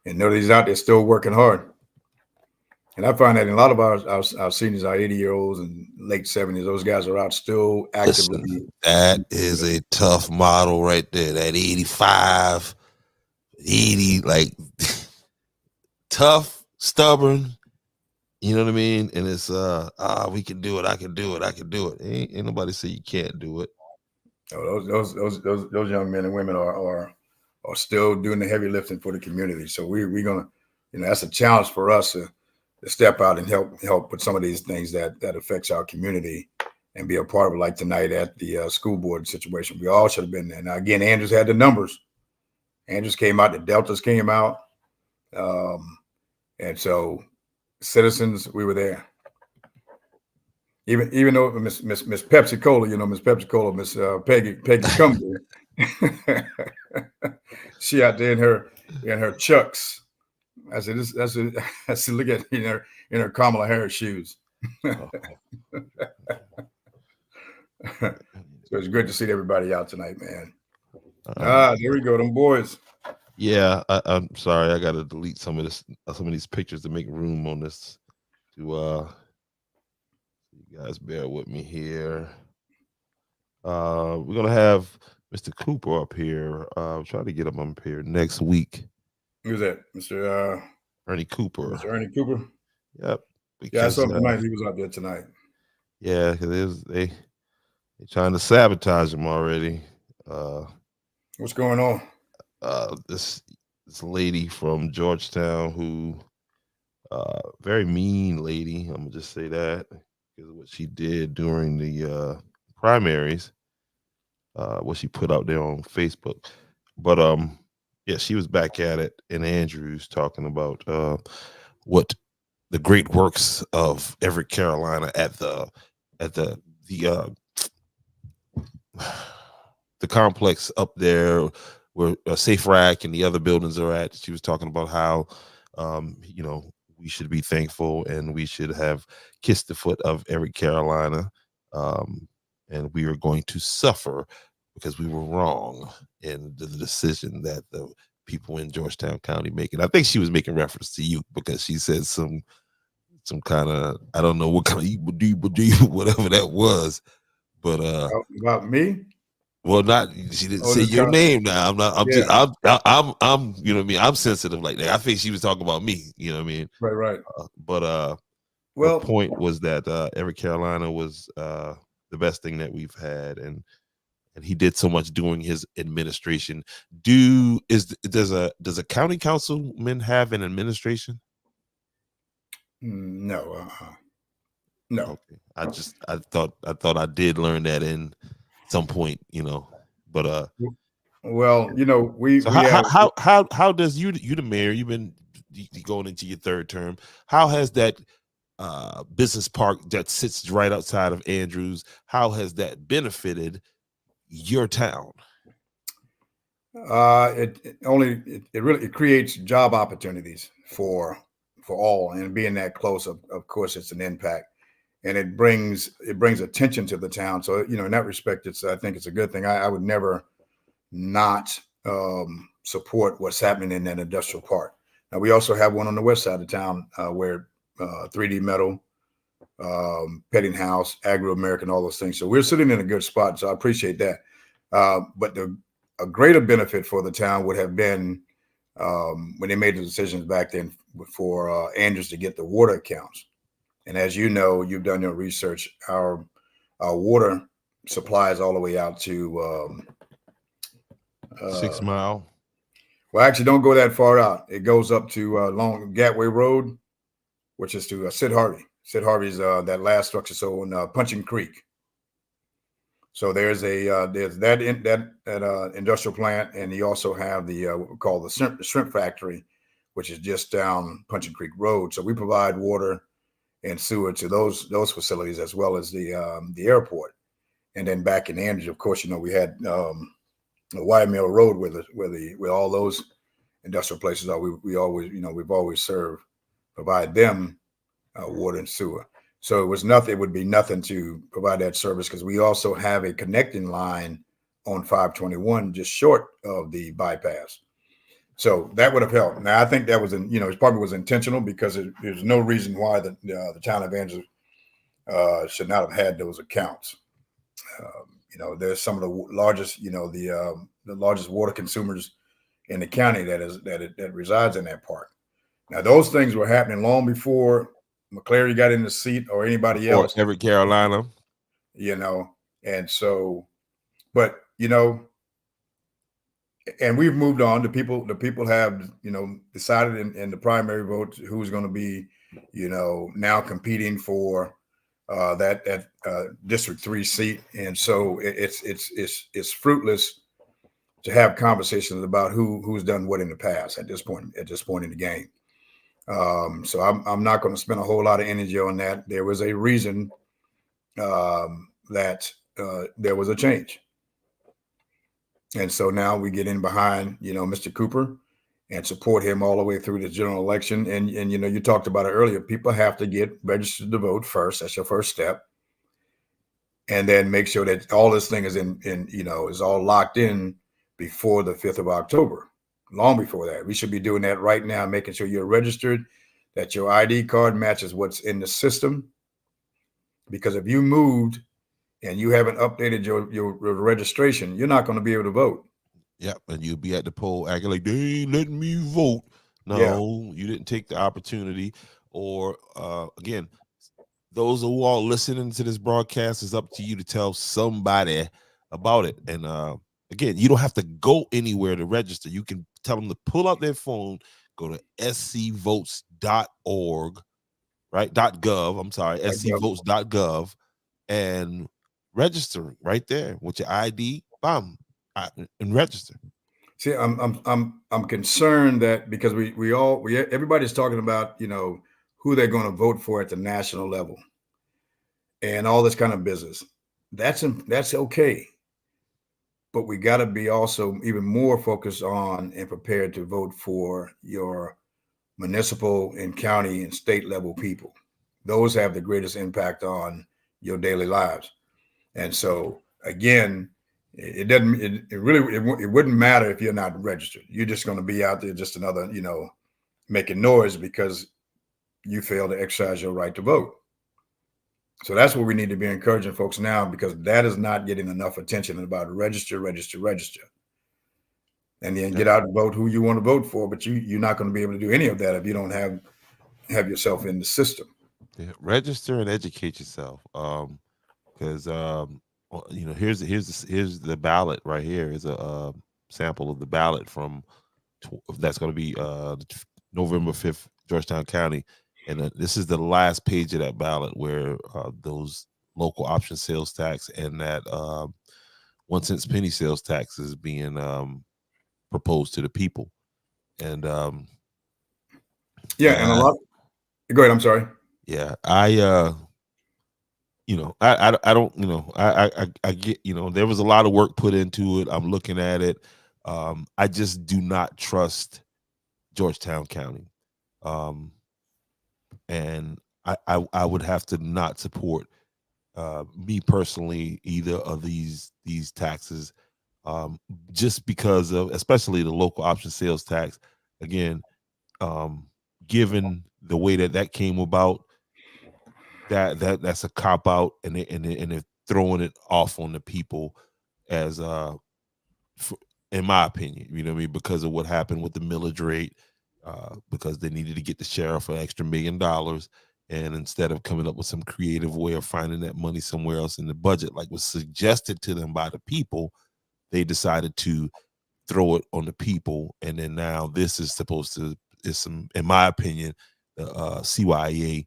that he's out there still working hard. And I find that in a lot of our seniors, our 80-year-olds and late 70s, those guys are out still actively. Listen, that is a tough model right there. That 85, 80, like tough, stubborn. You know what I mean? And it's we can do it. I can do it. I can do it. Ain't nobody say you can't do it. Those young men and women are still doing the heavy lifting for the community. So we're gonna, that's a challenge for us to step out and help with some of these things that affects our community and be a part of it. Like tonight at the school board situation, we all should have been there. Now again, Andrews had the numbers. Andrews came out, the Deltas came out, and so citizens, we were there. Even though Miss Pepsi Cola, Miss Pepsi Cola, Miss Peggy Cumberland, she out there in her chucks. I said, I said, look at in her Kamala Harris shoes. So it's good to see everybody out tonight, man. There we go, them boys. Yeah, I'm sorry, I gotta delete some of these pictures to make room on this. To you guys bear with me here. We're gonna have Mr. Cooper up here. Try to get him up here next week. Who's that, Mr. Ernie Cooper? Mr. Ernie Cooper. Yep. Yeah, I saw him tonight. He was out there tonight. Yeah, because they trying to sabotage him already. What's going on? This lady from Georgetown who very mean lady. I'm gonna just say that because of what she did during the primaries, what she put out there on Facebook. But yeah, she was back at it in Andrews talking about what the great works of Everett, Carolina at the the complex up there where Safe Rack and the other buildings are at. She was talking about how we should be thankful and we should have kissed the foot of Everett, Carolina, and we are going to suffer because we were wrong in the decision that the people in Georgetown County making. I think she was making reference to you because she said some kind of, I don't know what kind of whatever that was, but About me? well, not, she didn't Oh, say this your kind of, name. Now I'm not. I'm yeah, just. I'm. You know what I mean. I'm sensitive like that. I think she was talking about me. You know what I mean. right, right. But her Well, point was that Eric Carolina was the best thing that we've had, and he did so much during his administration. Does a county councilman have an administration? no, no. Okay, I thought I did learn that in some point. But Well, so we have. how does you the mayor, you've been going into your third term, how has that business park that sits right outside of Andrews, how has that benefited your town? It really it creates job opportunities for all, and being that close, of course, it's an impact, and it brings attention to the town. So in that respect, I think it's a good thing. I would never not support what's happening in that industrial park. Now we also have one on the west side of town where 3D Metal, Petting House, Agro American, all those things. So we're sitting in a good spot. So I appreciate that. But a greater benefit for the town would have been when they made the decisions back then for Andrews to get the water accounts. And as you know, you've done your research. Our water supplies all the way out to 6 Mile. well, actually, don't go that far out. It goes up to Long Gateway Road, which is to Sid Harvey. Sid Harvey's that last structure. So in Punching Creek. So there's that industrial plant, and you also have the what we call the shrimp factory, which is just down Punching Creek Road. So we provide water and sewer to those facilities, as well as the airport. And then back in Andrews, of course, we had the Wire Mill Road where all those industrial places are. We always, we've always provide them water and sewer. So it would be nothing to provide that service, because we also have a connecting line on 521 just short of the bypass. So that would have helped. Now I think that was it probably was intentional, because there's no reason why the town of Andrews should not have had those accounts. There's some of the largest, the largest water consumers in the county that resides in that park. Now those things were happening long before McCLARY got in the seat or anybody Or else, Eric Carolina. and so, but and we've moved on. The people have decided in the primary vote who's going to be now competing for that District 3 seat, and so it's fruitless to have conversations about who's done what in the past at this point in the game. So I'm not going to spend a whole lot of energy on that. There was a reason that there was a change, and so now we get in behind Mr. Cooper and support him all the way through the general election. And you talked about it earlier. People have to get registered to vote first. That's your first step, and then make sure that all this thing is is all locked in before the 5th of October. Long before that, we should be doing that right now, making sure you're registered, that your ID card matches what's in the system. Because if you moved and you haven't updated your registration, you're not going to be able to vote. Yep, and you'll be at the poll acting like they ain't letting me vote. Yeah, No, you didn't take the opportunity. Or again, those who are listening to this broadcast, is up to you to tell somebody about it. And again, you don't have to go anywhere to register. You can tell them to pull out their phone, go to scvotes.org, right? .gov. I'm sorry, I go. scvotes.gov, and register right there with your ID. Bam, and register. See, I'm concerned that because everybody's talking about who they're going to vote for at the national level and all this kind of business. That's okay, but we got to be also even more focused on and prepared to vote for your municipal and county and state level people. Those have the greatest impact on your daily lives. And so again, It doesn't. It really. It wouldn't matter if you're not registered. You're just going to be out there, just another, making noise because you fail to exercise your right to vote. So that's what we need to be encouraging folks now, because that is not getting enough attention about register, register, register, and then Yeah, get out and vote who you want to vote for. But you're not going to be able to do any of that if you don't have yourself in the system. yeah. Register and educate yourself. Because here's the ballot right here. Is a sample of the ballot from that's going to be November 5th, Georgetown County, and this is the last page of that ballot where those local option sales tax and that 1 cent penny sales tax is being proposed to the people. And Yeah, and a yeah, lot. Go ahead. I'm sorry. yeah, I don't, I get, there was a lot of work put into it. I'm looking at it. I just do not trust Georgetown County. Um, and I would have to not support me personally either of these taxes, um, just because of, especially the local option sales tax. Again, um, given the way that came about, that's a cop out, and they're throwing it off on the people as for, in my opinion, you know what I mean, because of what happened with the millage rate, because they needed to get the sheriff an extra $1 million, and instead of coming up with some creative way of finding that money somewhere else in the budget, like was suggested to them by the people, they decided to throw it on the people. And then now this is supposed to, is some, in my opinion, the CYA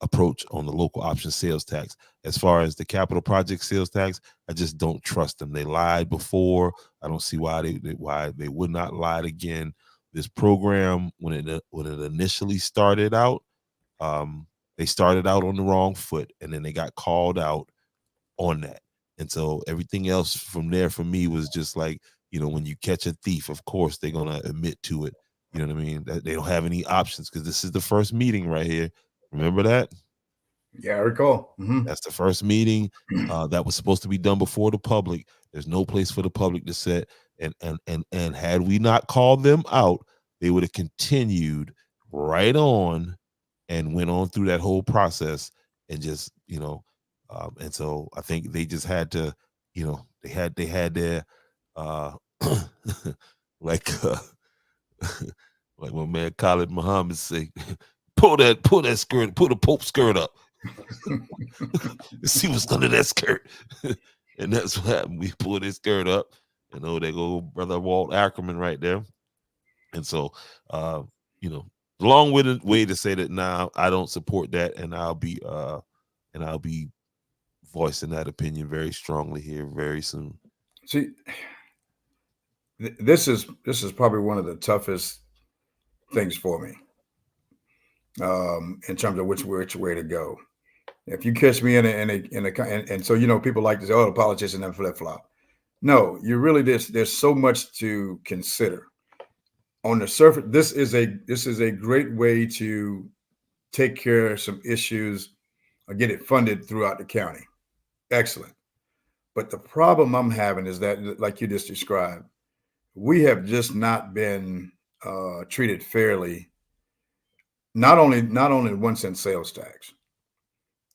approach on the local option sales tax. As far as the capital project sales tax, I just don't trust them. They lied before. I don't see why they would not lie again. This program, when it initially started out, um, they started out on the wrong foot, and then they got called out on that. And so everything else from there for me was just like, when you catch a thief, of course they're gonna admit to it. You know what I mean? They don't have any options because this is the first meeting right here. Remember that? Yeah, I recall. That's the first meeting that was supposed to be done before the public. There's no place for the public to sit. And had we not called them out, they would have continued right on and went on through that whole process, and just, and so I think they just had to, they had their uh like like my man Khalid Muhammad say, pull that skirt, pull the Pope skirt up. See what's under that skirt. And that's what happened. We pulled his skirt up, and oh, there go brother Walt Ackerman right there. And so, uh, you know, long-winded way to say that now I don't support that, and I'll be voicing that opinion very strongly here very soon. See, this is probably one of the toughest things for me, in terms of which way to go. If you catch me and so people like to say, "Oh, the politician never flip flop." No, you really there's so much to consider. On the surface, this is a great way to take care of some issues or get it funded throughout the county. Excellent. But the problem I'm having is that, like you just described, we have just not been treated fairly. Not only 1 cent sales tax.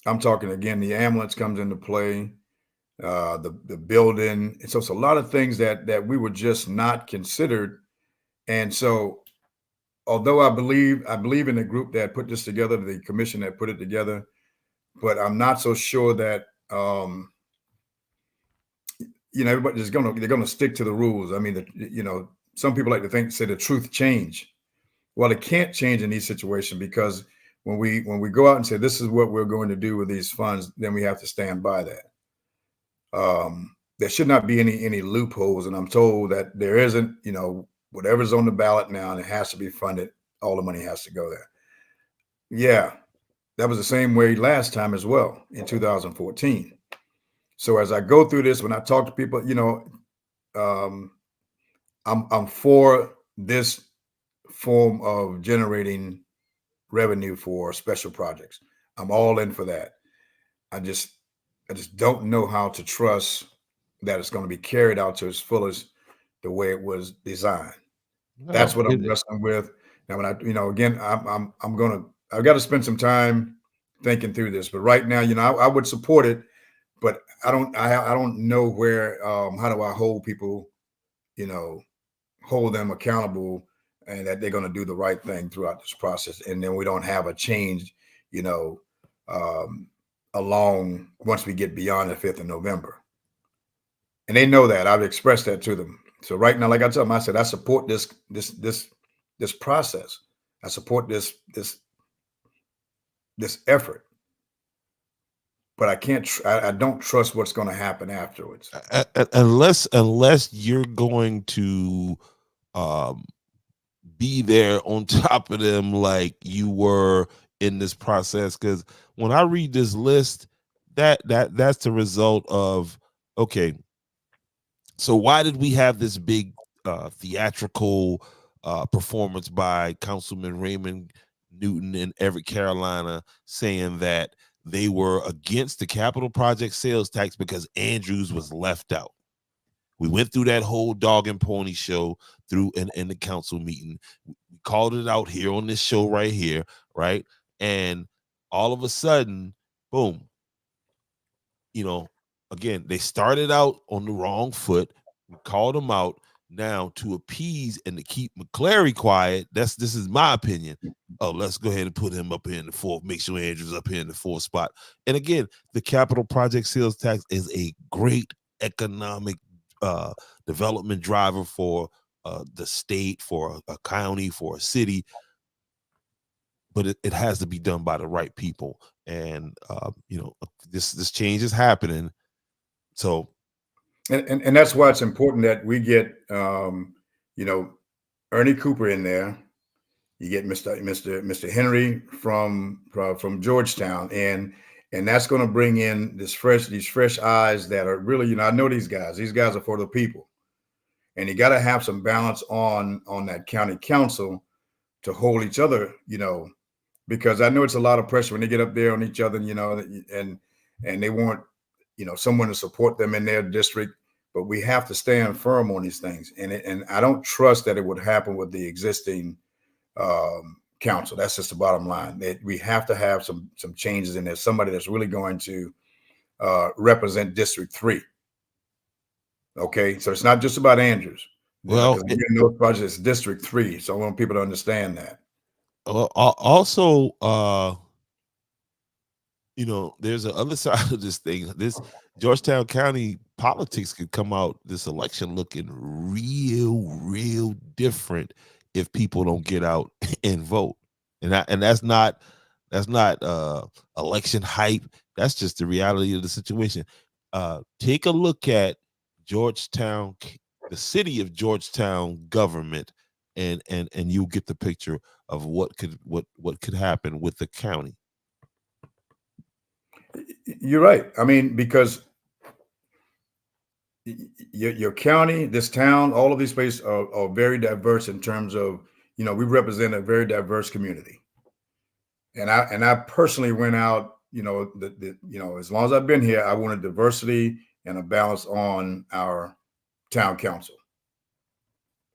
I'm talking again. The ambulance comes into play. The building. And so it's a lot of things that we were just not considered. And so, although I believe in the group that put this together, the commission that put it together, but I'm not so sure that everybody's they're gonna stick to the rules. I mean, some people like to say the truth change. Well, it can't change in these situations, because when we go out and say this is what we're going to do with these funds, then we have to stand by that. There should not be any loopholes, and I'm told that there isn't. Whatever's on the ballot now, and it has to be funded. All the money has to go there. Yeah, that was the same way last time as well in 2014. So as I go through this, when I talk to people, um, I'm for this form of generating revenue for special projects. I'm all in for that. I just I just don't know how to trust that it's going to be carried out to its fullest the way it was designed. That's Well, what I'm wrestling with. Now, when again, I'm gonna, I've got to spend some time thinking through this. But right now, I would support it, but I don't know where, how do I hold people, you know, hold them accountable, and that they're going to do the right thing throughout this process, and then we don't have a change, you know, um, along once we get beyond the 5th of November, and they know that. I've expressed that to them. So right now, like I told them, I said I support this process. I support this effort, but I can't. I don't trust what's going to happen afterwards. unless you're going to um, be there on top of them like you were in this process. Because when I read this list, that's the result of, okay, so why did we have this big theatrical performance by Councilman Raymond Newton in Everett, Carolina, saying that they were against the capital project sales tax because Andrews was left out? We went through that whole dog and pony show through in the council meeting. We called it out here on this show right here, right? And all of a sudden, boom, again, they started out on the wrong foot. We called them out. Now, to appease and to keep McCLARY quiet, this is my opinion. Oh, let's go ahead and put him up here in the fourth. Make sure Andrew's up here in the fourth spot. And again, the capital project sales tax is a great economic development driver for the state, for a county, for a city, but it has to be done by the right people. And this change is happening. So, And that's why it's important that we get, you know, Ernie Cooper in there. You get Mr. Henry from Georgetown, and that's going to bring in these fresh eyes that are really, I know these guys. These guys are for the people, and you got to have some balance on that county council to hold each other, because I know it's a lot of pressure when they get up there on each other, and they want, someone to support them in their district. But we have to stand firm on these things, and I don't trust that it would happen with the existing council. That's just the bottom line. That we have to have some changes in there. Somebody that's really going to represent District 3. Okay, so it's not just about Andrews. well, Because in those projects, it's District 3. So I want people to understand that. also, there's a other side of this thing. This Georgetown County politics could come out this election looking real different if people don't get out and vote. And that's not election hype. That's just the reality of the situation. Take a look at Georgetown, the city of Georgetown government, and you'll get the picture of what could happen with the county. You're right. I mean, because your county, this town, all of these places are very diverse in terms of, we represent a very diverse community. And I personally went out, as long as I've been here, I wanted diversity and a balance on our town council.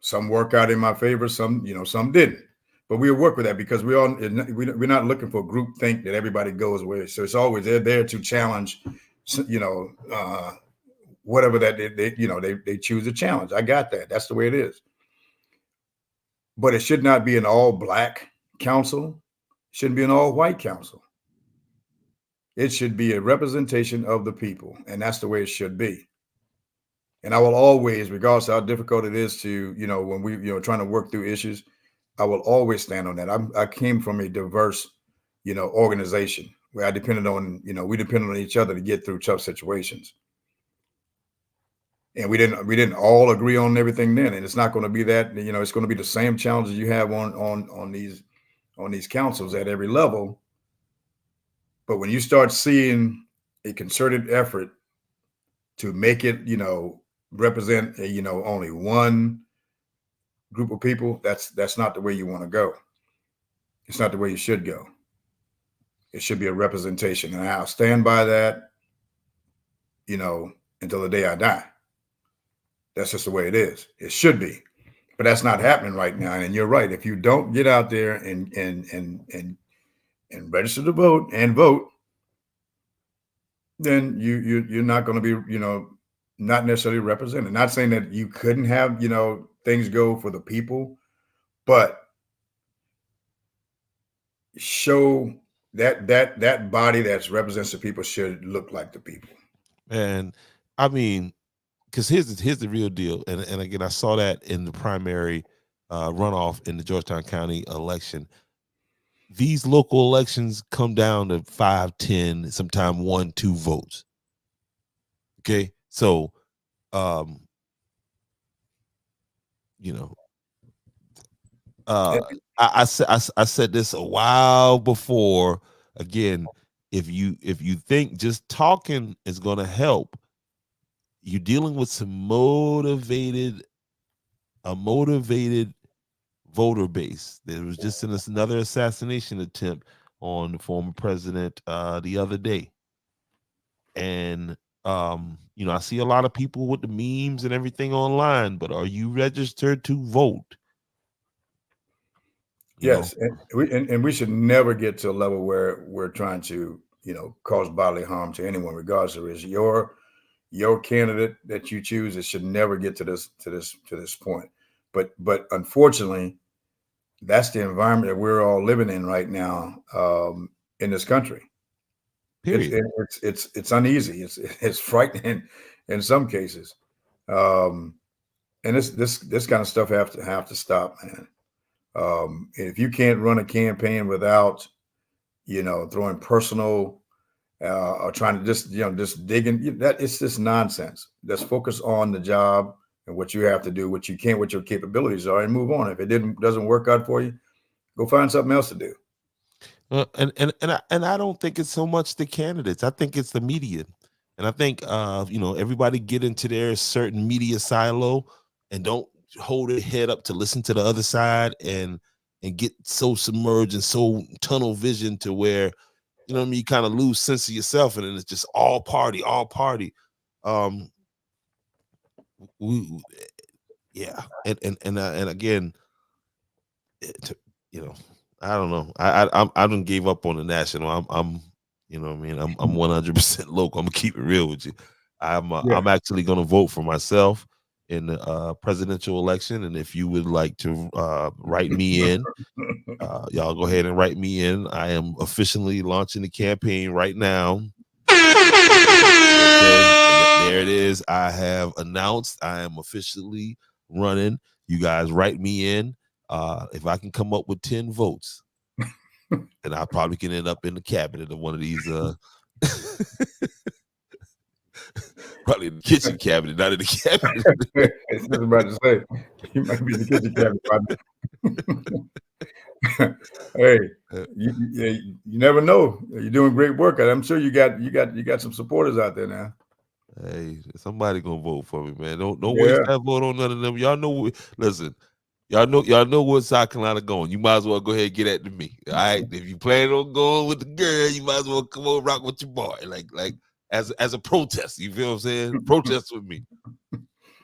Some work out in my favor, some didn't. But we'll work with that because we're not looking for group think that everybody goes with. So it's always they're there to challenge, whatever that they choose to challenge. I got that. That's the way it is. But it should not be an all black council. It shouldn't be an all white council. It should be a representation of the people, and that's the way it should be. And I will always, regardless of how difficult it is to, when we, trying to work through issues, I will always stand on that. I came from a diverse, organization where I depended on, we depended on each other to get through tough situations. And we didn't all agree on everything then, and it's not going to be that. It's going to be the same challenges you have on these councils at every level. But when you start seeing a concerted effort to make it, represent, only one group of people, that's not the way you want to go. It's not the way you should go. It should be a representation, and I'll stand by that, until the day I die. That's just the way it is. It should be, but that's not happening right now. And you're right. If you don't get out there and register to vote and vote, then you're not going to be, not necessarily represented. Not saying that you couldn't have, things go for the people, but show that body that represents the people should look like the people. And I mean, because here's the real deal. And again, I saw that in the primary runoff in the Georgetown County election. These local elections come down to 5, 10, sometimes 1, 2 votes. Okay, so um, you know, I said this a while before. Again, if you think just talking is going to help, you're dealing with some a motivated voter base. There was just another assassination attempt on the former president the other day, and I see a lot of people with the memes and everything online, but are you registered to vote? You know, Yes, and we should never get to a level where we're trying to, cause bodily harm to anyone, regardless of is your candidate that you choose. It should never get to this point. But unfortunately, that's the environment that we're all living in right now, in this country. It's period. it's uneasy. It's frightening in some cases, um, and this kind of stuff have to stop, man. If you can't run a campaign without, throwing personal, or trying to just digging, that it's just nonsense. Let's focus on the job and what you have to do, what you can, what your capabilities are, and move on. If it doesn't work out for you, go find something else to do. And I don't think it's so much the candidates. I think it's the media, and I think everybody get into their certain media silo and don't hold their head up to listen to the other side and get so submerged and so tunnel vision to where what I mean, you kind of lose sense of yourself, and then it's just all party, all party. Um, we, yeah, and again, it, you know, I don't know. I don't gave up on the national. I'm what I mean. I'm 100% local. I'm gonna keep it real with you. Yeah. I'm actually gonna vote for myself in the presidential election, and if you would like to write me in, y'all go ahead and write me in. I am officially launching the campaign right now. Okay, there it is. I have announced I am officially running. You guys write me in. If I can come up with 10 votes, then I probably can end up in the cabinet of one of these probably in the kitchen cabinet, not in the cabinet. I was just about to say, you might be in the kitchen cabinet partner. Hey, you never know. You're doing great work. I'm sure you got some supporters out there now. Hey, somebody gonna vote for me, man. Don't waste Yeah. that vote on none of them. Y'all know. Listen, y'all know where South Carolina going. You might as well go ahead and get at to me. All right. If you plan on going with the girl, you might as well come over rock with your boy. Like as a protest. You feel what I'm saying? Protest with me.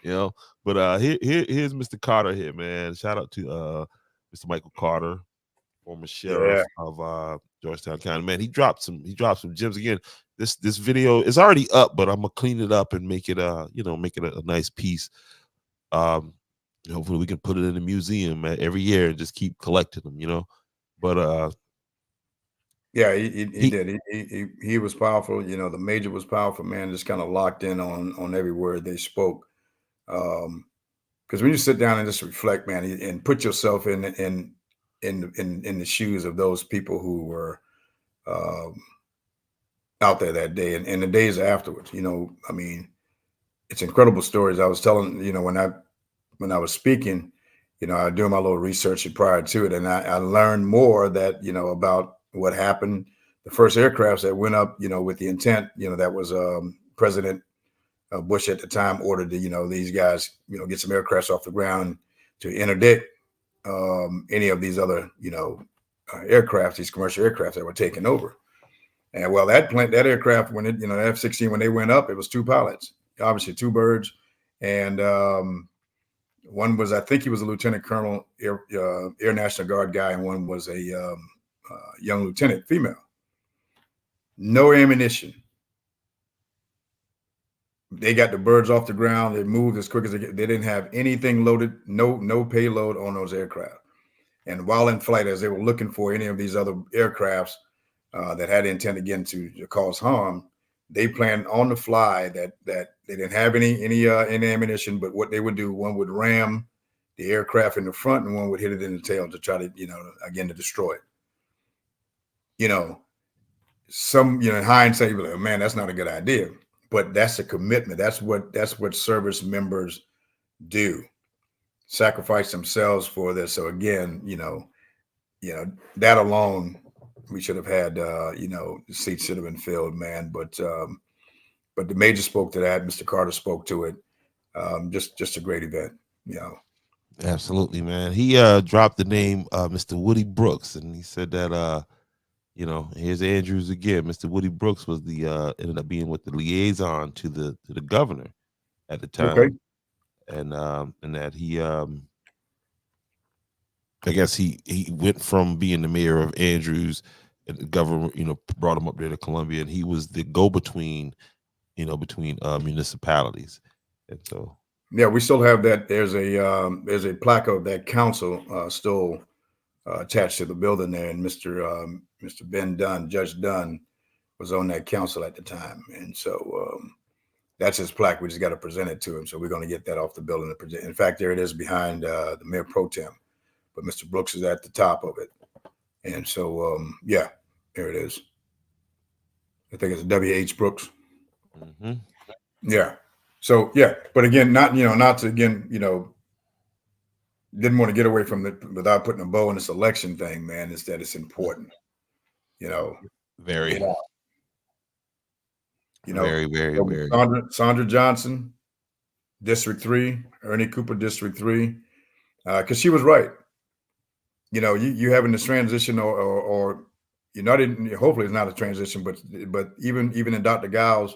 But here's Mr. Carter here, man. Shout out to Mr. Michael Carter, former sheriff Yeah. of Georgetown County. Man, he dropped some gems again. This video is already up, but I'm gonna clean it up and make it a nice piece. Hopefully we can put it in the museum every year and just keep collecting them. But Yeah, he did. He was powerful. The major was powerful, man. Just kind of locked in on every word they spoke. Because when you sit down and just reflect, man, and put yourself in the shoes of those people who were um, out there that day and the days afterwards, I mean, it's incredible stories. I was telling, when I was speaking, I was doing my little research prior to it, and I learned more that about what happened. The first aircrafts that went up, with the intent, that was President Bush at the time ordered to, these guys, get some aircrafts off the ground to interdict any of these other, aircraft, these commercial aircraft that were taking over. And well, that aircraft, when it, the F-16, when they went up, it was two pilots, obviously two birds. and one was, I think he was a lieutenant colonel, Air National Guard guy, and one was a young lieutenant, female. No ammunition. They got the birds off the ground. They moved as quick as they get. They didn't have anything loaded, no payload on those aircraft. And while in flight, as they were looking for any of these other aircrafts that had intent again to cause harm, they planned on the fly that they didn't have any ammunition. But what they would do, one would ram the aircraft in the front, and one would hit it in the tail to try to, again, to destroy it. You know, in hindsight, you're like, oh, man, that's not a good idea. But that's a commitment. That's what service members do. Sacrifice themselves for this. So again, that alone, we should have had. The seats should have been filled, man. But the major spoke to that. Mr. Carter spoke to it. Just a great event. Absolutely, man. He dropped the name Mr. Woody Brooks, and he said that here's Andrews again. Mr. Woody Brooks was the ended up being with the liaison to the governor at the Okay. time, and that he I guess he went from being the mayor of Andrews, and the governor brought him up there to Columbia, and he was the go between between municipalities, and so Yeah, we still have that. There's a plaque of that council still attached to the building there, and Mr. Ben Dunn, Judge Dunn, was on that council at the time, and so that's his plaque. We just got to present it to him, so we're going to get that off the building and present. In fact, there it is behind the mayor pro tem, but Mr. Brooks is at the top of it, and so yeah, there it is. I think it's W.H. Brooks. mm-hmm. Yeah. So yeah, but again, not to again, didn't want to get away from it without putting a bow on this election thing, man. Is that it's important, you know. very, Yeah. very, very, very. Sandra Johnson, District 3, Ernie Cooper, District 3, because she was right. You having this transition, or you're not in. Hopefully, it's not a transition, but even in Dr. Giles'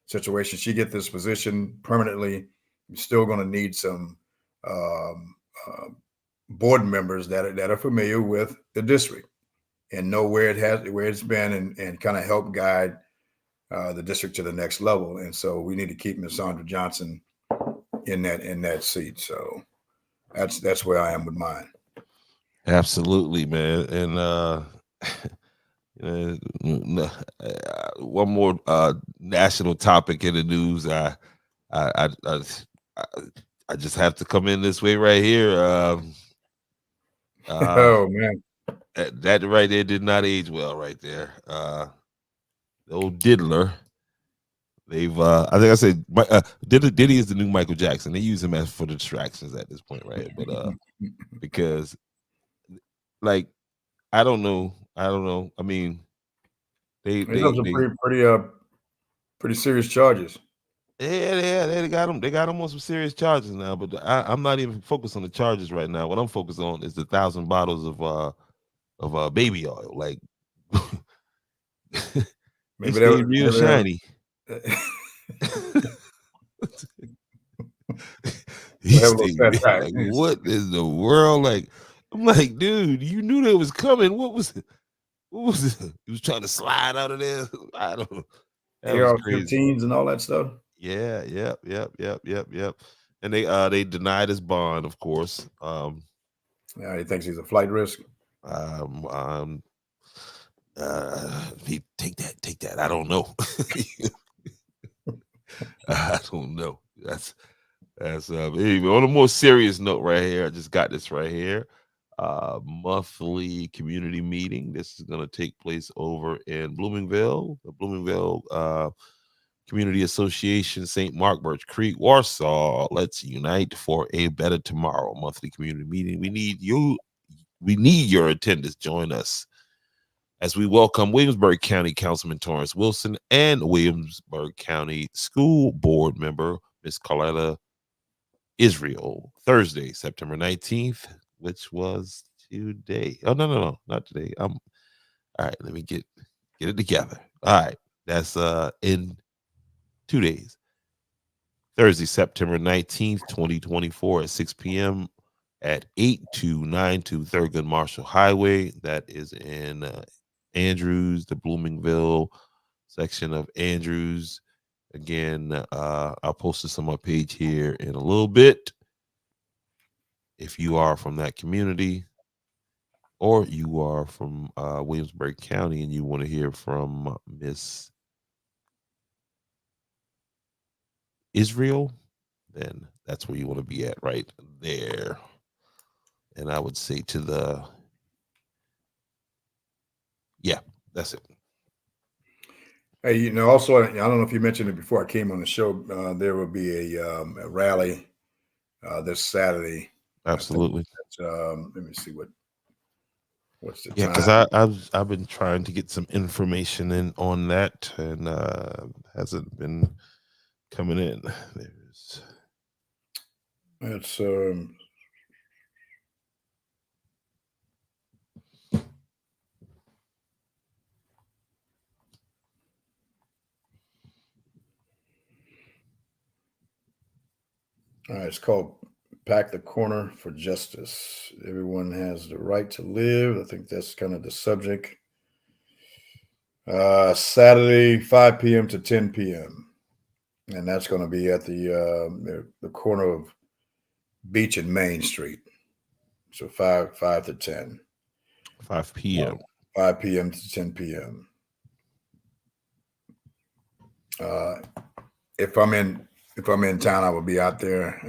situation, she get this position permanently. You're still going to need some um, board members that are familiar with the district and know where it's been, and kind of help guide the district to the next level. And so we need to keep Ms. Sandra Johnson in that seat. So that's where I am with mine. Absolutely, man. And one more national topic in the news. I, I, I, I just have to come in this way right here. Oh man, that right there did not age well, right there. The old diddler. They've, I think I said, Diddy is the new Michael Jackson. They use him as for the distractions at this point, right? But because, like, I don't know. I mean, he's got some pretty serious charges. yeah, they got him. They got him on some serious charges now. But I'm not even focused on the charges right now. What I'm focused on is the 1,000 bottles of baby oil. Like, he Maybe stayed real shiny. He stayed like, what is the world like? I'm like, dude, you knew that was coming. What was it? He was trying to slide out of there. I don't know. That was crazy. AR-15s and all that stuff. Yeah, yep. And they denied his bond, of course. Yeah, he thinks he's a flight risk. He take that. I don't know. I don't know. That's anyway, on a more serious note right here. I just got this right here. Monthly community meeting. This is going to take place over in Bloomingville, the Bloomingville Community Association, St. Mark, Birch Creek, Warsaw. Let's unite for a better tomorrow. Monthly community meeting. We need you. We need your attendance. Join us as we welcome Williamsburg County Councilman Torrance Wilson and Williamsburg County School Board member Miss Carletta Israel. Thursday, September 19th, which was today. Oh, no, not today. All right, let me get it together. All right, that's in 2 days. Thursday, September 19th, 2024 at 6 p.m. at 8292 Thurgood Marshall Highway. That is in Andrews, the Bloomingville section of Andrews. Again, I'll post this on my page here in a little bit. If you are from that community or you are from Williamsburg County and you want to hear from Miss Israel, then that's where you want to be at right there. And I would say to the, yeah, that's it. Hey, also, I don't know if you mentioned it before I came on the show. There will be a rally this Saturday. I think. Absolutely. Let me see what's the Yeah, because time. I've been trying to get some information in on that and hasn't been coming in. There's It's it's called "Pack the Corner for Justice." Everyone has the right to live. I think that's kind of the subject. Saturday, 5 p.m. to 10 p.m., and that's going to be at the corner of Beach and Main Street. So five to 10, 5 p.m. 5 p.m. to 10 p.m. Uh, if I'm in town, I will be out there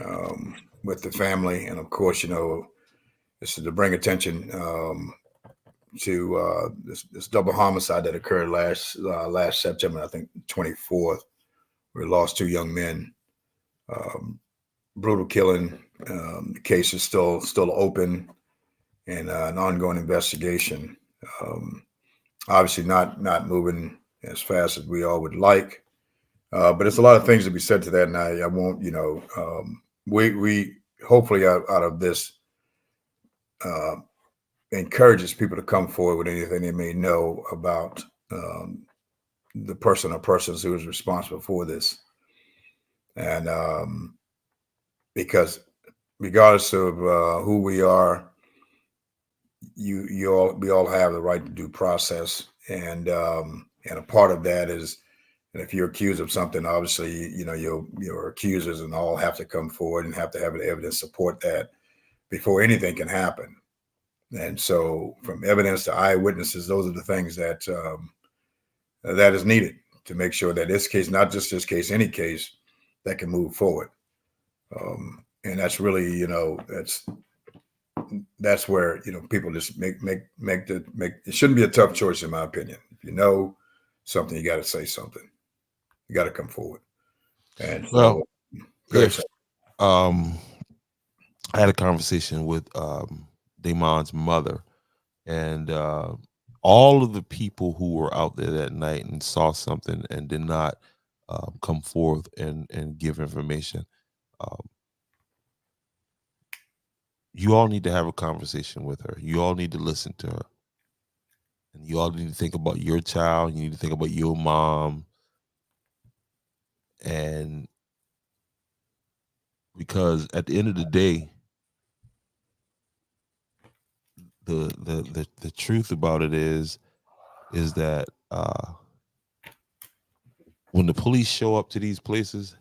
with the family, and of course, this is to bring attention to this double homicide that occurred last September, I think 24th. We lost two young men. Um, Brutal killing. The case is still open and an ongoing investigation. Um, Obviously, not moving as fast as we all would like, but there's a lot of things to be said to that, and I won't. We hopefully out of this uh, encourages people to come forward with anything they may know about the person or persons who is responsible for this, and because regardless of who we are, we all have the right to due process, and a part of that is, and if you're accused of something, obviously your accusers and all have to come forward and have to have the evidence support that before anything can happen. And so, from evidence to eyewitnesses, those are the things that is needed to make sure that this case, not just this case, any case, that can move forward. And that's really, that's where people just make it shouldn't be a tough choice, in my opinion. If you know something, you got to say something. You got to come forward. And Well, so, go ahead, if sir. I had a conversation with Damon's mother, and all of the people who were out there that night and saw something and did not come forth and give information. Um, you all need to have a conversation with her. You all need to listen to her, and you all need to think about your child. You need to think about your mom, and because at the end of the day, the truth about it is that when the police show up to these places,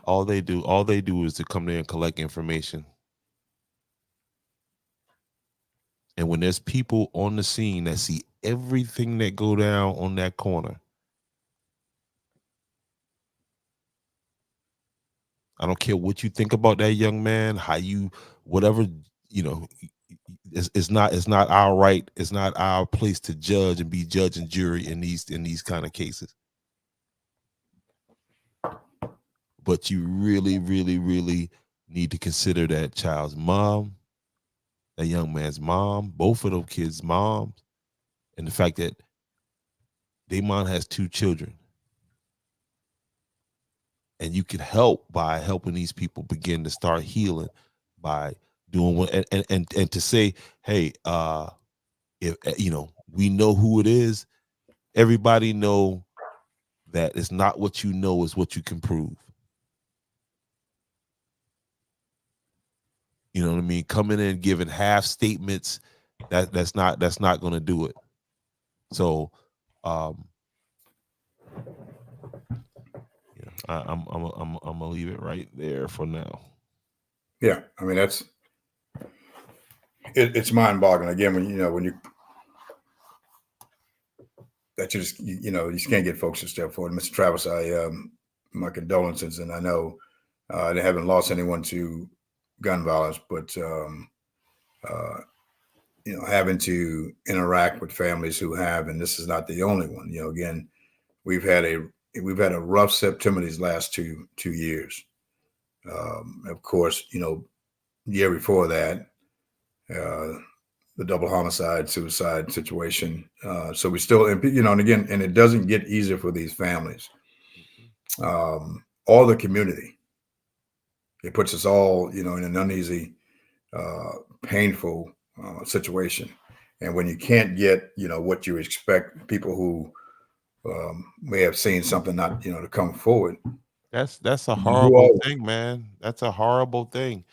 all they do is to come there and collect information. And when there's people on the scene that see everything that go down on that corner, I don't care what you think about that young man, how you, whatever, you know, it's not our right, it's not our place to judge and be judge and jury in these kind of cases. But you really, really, really need to consider that child's mom, that young man's mom, both of those kids' moms, and the fact that Damon has two children, and you can help by helping these people begin to start healing by doing what and to say, hey, if we know who it is, everybody know that it's not what you know, is what you can prove. You know what I mean? Coming in giving half statements, that's not going to do it. So, um, yeah, I'm gonna leave it right there for now. Yeah, I mean that's it's mind-boggling. Again, when when you that you just you just can't get folks to step forward. Mr. Travis, I my condolences, and I know they haven't lost anyone to gun violence, but uh, having to interact with families who have, and this is not the only one. Again, we've had a we've had a rough September these last two years. Of course, year before that, uh, the double homicide, suicide situation. So we still, and again, and it doesn't get easier for these families. All the community, it puts us all, in an uneasy, uh, painful situation. And when you can't get, what you expect, people who may have seen something not, to come forward. That's a Who horrible are thing, man. That's a horrible thing.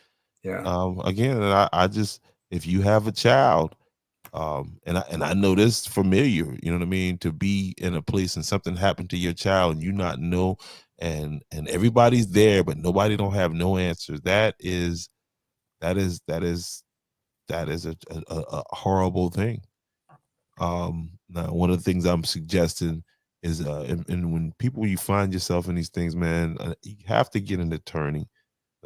Yeah, Again, I just, if you have a child, and I know this familiar, you know what I mean, to be in a place and something happened to your child and you not know, and everybody's there, but nobody don't have no answers. That is a horrible thing. Now, one of the things I'm suggesting is, and when people, you find yourself in these things, man, you have to get an attorney.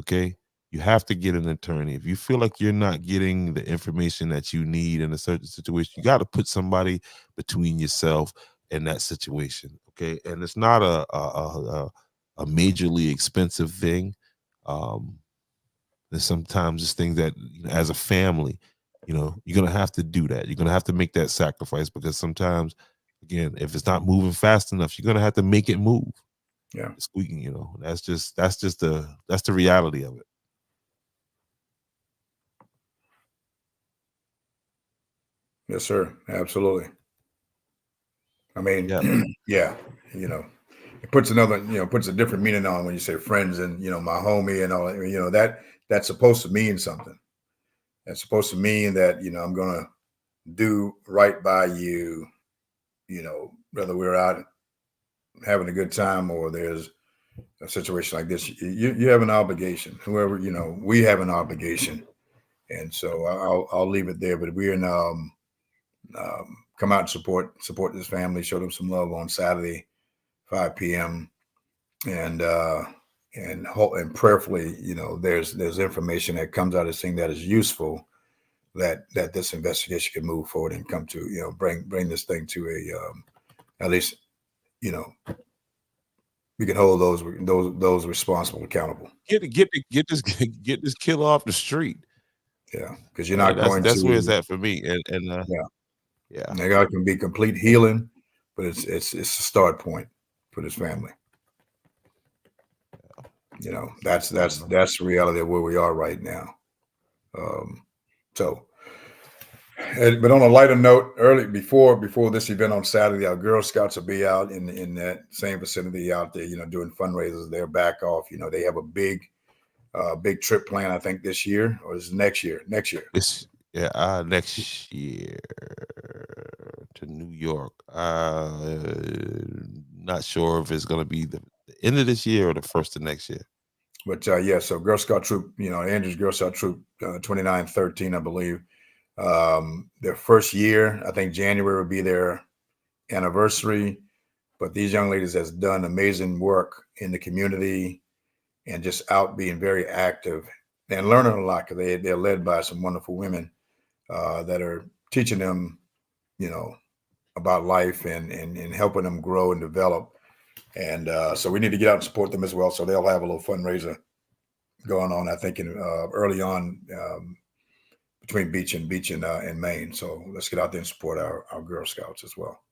Okay, you have to get an attorney. If you feel like you're not getting the information that you need in a certain situation, you got to put somebody between yourself and that situation. Okay, and it's not a majorly expensive thing. Um, there's sometimes just things that, as a family, you're gonna have to do that. You're gonna have to make that sacrifice, because sometimes, again, if it's not moving fast enough, you're gonna have to make it move. yeah, Squeaking, that's the reality of it. yes, sir, absolutely. I mean, Yeah. yeah, you know, it puts another, puts a different meaning on when you say friends and my homie and all. That's supposed to mean something. That's supposed to mean that I'm gonna do right by you. Whether we're out having a good time or there's a situation like this, you have an obligation. Whoever we have an obligation, and so I'll leave it there. But we're in come out and support this family, show them some love on Saturday, 5 p.m. and and prayerfully, there's information that comes out of this thing that is useful, that this investigation can move forward and come to bring this thing to a at least you know we can hold those responsible accountable. Get this get this killer off the street. Yeah, because you're not That's going that's where it's to. at for me. And Yeah, yeah, there can be complete healing, but it's a start point for this family. That's that's uh, that's the reality of where we are right now. Um, so, but on a lighter note, early before this event on Saturday, our Girl Scouts will be out in that same vicinity out there, doing fundraisers. They're back off. They have a big trip plan. I think this year or is it next year. Next year, it's yeah, next year to New York. Not sure if it's gonna be the end of this year or the first of next year. but yeah. So Girl Scout troop, Andrew's Girl Scout troop, 2913, I believe. Their first year, I think January will be their anniversary. But these young ladies has done amazing work in the community and just out being very active and learning a lot because they're led by some wonderful women that are teaching them, you know, about life and helping them grow and develop. And so we need to get out and support them as well. So they'll have a little fundraiser going on, I think, in early on between Beach and Maine. So let's get out there and support our Girl Scouts as well.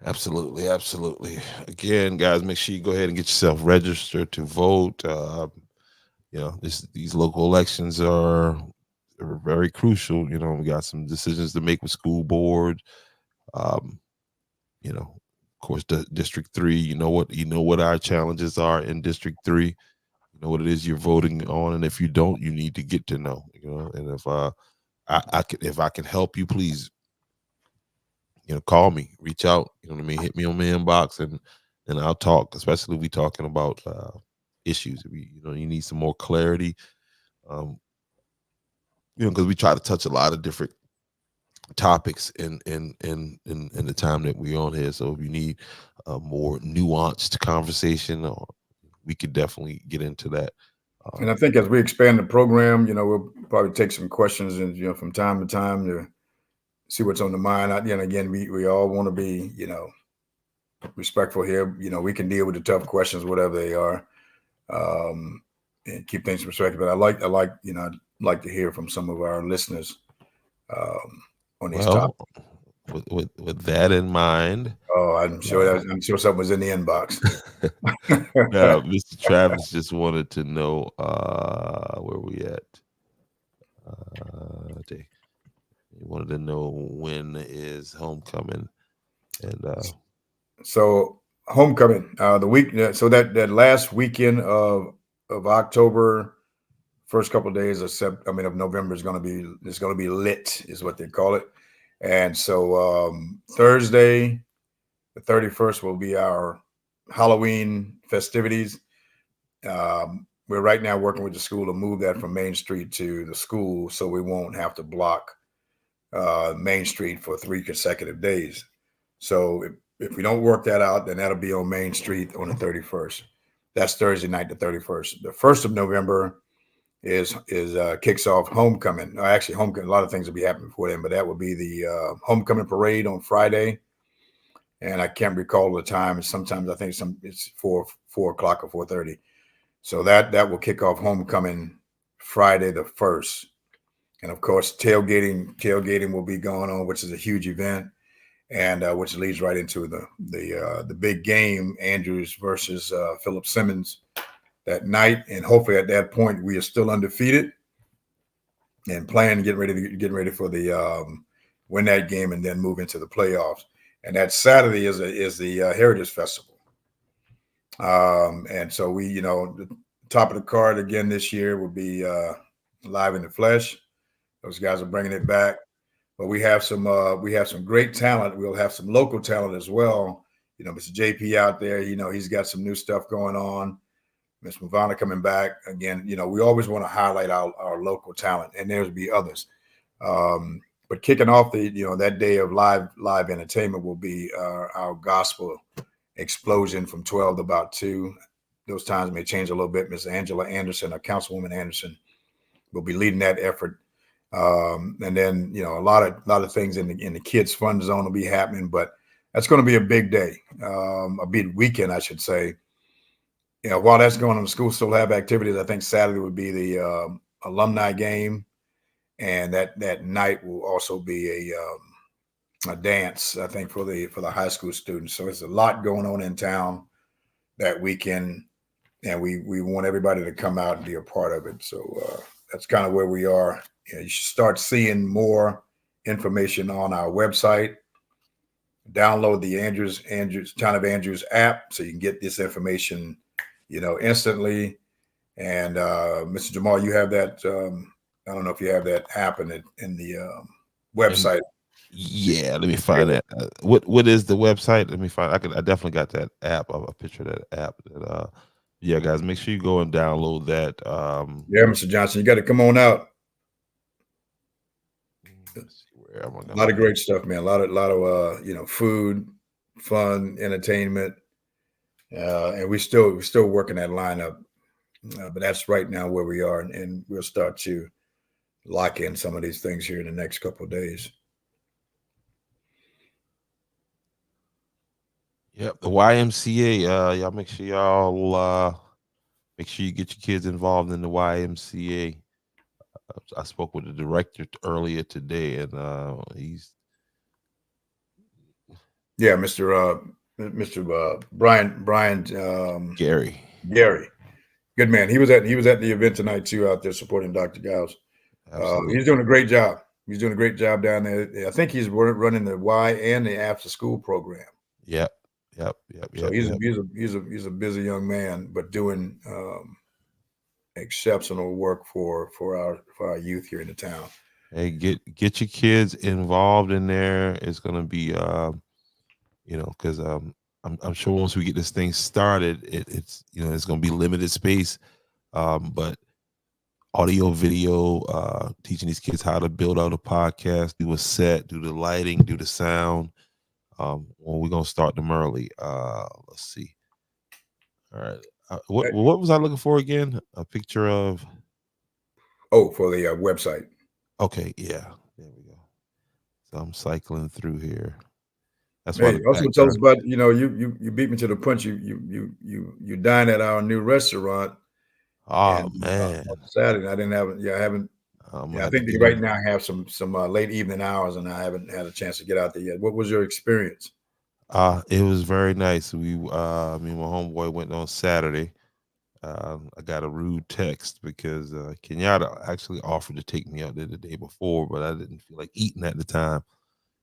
Absolutely, absolutely. Again, guys, make sure you go ahead and get yourself registered to vote. These local elections are very crucial. We got some decisions to make with school board. Um, of course, the District 3. You know what our challenges are in District 3. know what it is you're voting on, and if you don't, you need to get to know. And if I can help you, please, call me, reach out. You know what I mean? Hit me on my inbox, and I'll talk. Especially if we talking about issues. If you need some more clarity. Um, because we try to touch a lot of different topics in the time that we're on here. So if you need a more nuanced conversation, or we could definitely get into that. And I think as we expand the program, we'll probably take some questions and from time to time to see what's on the mind. Again, we all want to be respectful here. We can deal with the tough questions, whatever they are, um, and keep things in perspective. But I'd like to hear from some of our listeners um, on these topics. Well, with that in mind, Oh, uh, I'm sure something was in the inbox. now Mr. Travis just wanted to know where we at. He wanted to know when is homecoming, and So homecoming, the week. So that last weekend of October, first couple of days of of November is going to be lit, is what they call it. And so Thursday, the 31st, will be our Halloween festivities. We're right now working with the school to move that from Main Street to the school, so we won't have to block Main Street for 3 consecutive days. So if we don't work that out, then that'll be on Main Street on the 31st. That's Thursday night, the 31st. The 1st of November is kicks off homecoming. Actually, homecoming. A lot of things will be happening before then, but that will be the homecoming parade on Friday. And I can't recall the time. Sometimes I think it's 4 o'clock or 4:30. So that will kick off homecoming Friday the 1st. And of course, tailgating will be going on, which is a huge event, and which leads right into the big game, Andrews versus Philip Simmons that night. And hopefully, at that point, we are still undefeated and playing, getting ready for the win that game and then move into the playoffs. And that Saturday is the Heritage Festival. And so the top of the card again this year will be Live in the Flesh. Those guys are bringing it back. But we have some great talent. We'll have some local talent as well. Mr. JP out there, he's got some new stuff going on. Miss Mavana coming back again. We always want to highlight our local talent, and there'll be others. But kicking off that day of live entertainment will be our gospel explosion from 12 to about 2. Those times may change a little bit. Miss Angela Anderson, or Councilwoman Anderson, will be leading that effort. And then a lot of things in the kids fun zone will be happening, but that's going to be a big day, a big weekend, I should say. While that's going on, the school still have activities. I think Saturday would be the alumni game, and that night will also be a dance, I think, for the high school students. So there's a lot going on in town that weekend, and we want everybody to come out and be a part of it. So that's kind of where we are. You should start seeing more information on our website. Download the Town of Andrews app so you can get this information, instantly. And Mr. Jamal, you have that. I don't know if you have that app in the website. Yeah, let me find that. What is the website? Let me find. I definitely got that app. A picture of that app. Yeah, guys, make sure you go and download that. Yeah, Mr. Johnson, you got to come on out. Let's see, where am I A lot of great stuff, man. A lot of food, fun, entertainment, and we're still working that lineup. But that's right now where we are, and we'll start to lock in some of these things here in the next couple of days. Yep, the YMCA. Y'all make sure you get your kids involved in the YMCA. I spoke with the director earlier today, and he's Mr. Brian Gary. Good man. He was at the event tonight too, out there supporting Dr. Giles. He's doing a great job. He's doing a great job down there. I think he's running the Y and the after school program. Yep. So he's a busy young man, but doing exceptional work for our youth here in the town. Hey, get your kids involved in there. It's gonna be because I'm sure once we get this thing started, it's it's gonna be limited space. But audio, video, teaching these kids how to build out a podcast, do a set, do the lighting, do the sound. Well, we're gonna start them early. Let's see. All right. What was I looking for again? A picture of. Oh, for the website. Okay, yeah. There we go. So I'm cycling through here. That's why Hey, the also tell us background. about you beat me to the punch. You dine at our new restaurant Oh and man, on Saturday. I didn't have I haven't. I'm gonna Yeah, I have to think get right on. now I have some late evening hours, and I haven't had a chance to get out there yet. What was your experience? It was very nice. Me and my homeboy went on Saturday. I got a rude text because Kenyatta actually offered to take me out there the day before, but I didn't feel like eating at the time.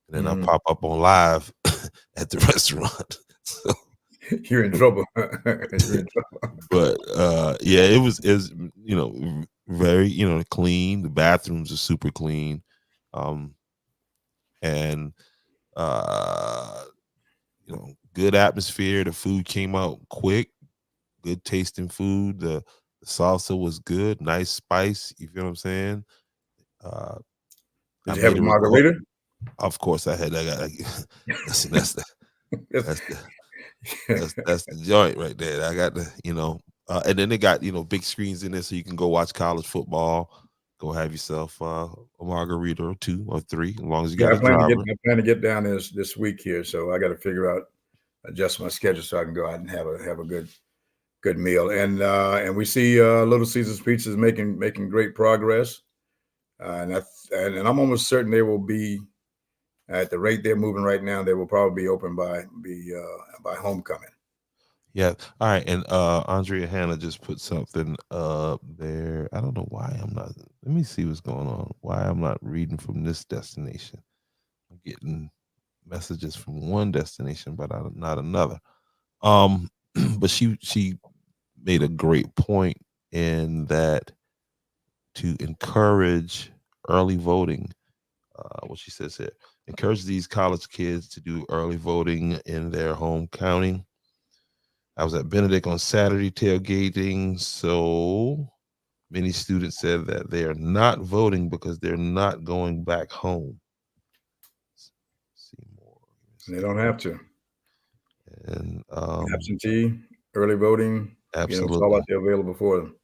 And then I Mhm. pop up on live at the restaurant. So, You're in trouble. You're in trouble. but yeah, it was very clean. The bathrooms are super clean, um, and uh, good atmosphere. The food came out quick, good tasting food. The salsa was good, nice spice. You feel what I'm saying? Uh, I Did you have made a a request. margarita? Of course, I got. Listen, Yes. that's the that's the joint right there. I got and then they got big screens in there so you can go watch college football. Go have yourself a margarita or two or three, as long as you Yeah, got a driver. I plan to get down this week here, so I got to figure out adjust my schedule so I can go out and have a good meal. And we see Little Caesars Pizza is making great progress, and I'm almost certain they will be at the rate they're moving right now. They will probably be open by homecoming. Yeah. All right. And Andrea Hannah just put something up there. I don't know why I'm not. Let me see what's going on. Why I'm not reading from this destination. I'm getting messages from one destination, but not another. Um, but she made a great point in that to encourage early voting. What she says here: encourage these college kids to do early voting in their home county. I was at Benedict on Saturday tailgating. So many students said that they are not voting because they're not going back home. See more. And they don't have to. And Absentee, early voting, it's all absolutely. out there available for them.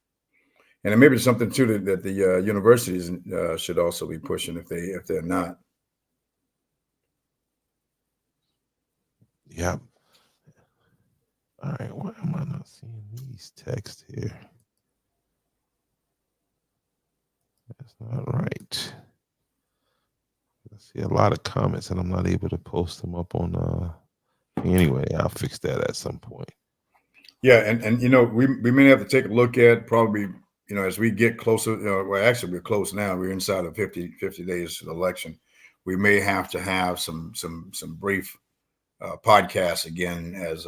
And it may be something too that the universities should also be pushing if they're not. Yeah. All right. Why am I not seeing these texts here? That's not right. I see a lot of comments and I'm not able to post them up on anyway, I'll fix that at some point. Yeah, and we may have to take a look at probably as we get closer. Well, actually, we're close now. We're inside of 50 days to the election. We may have to have some brief podcasts again as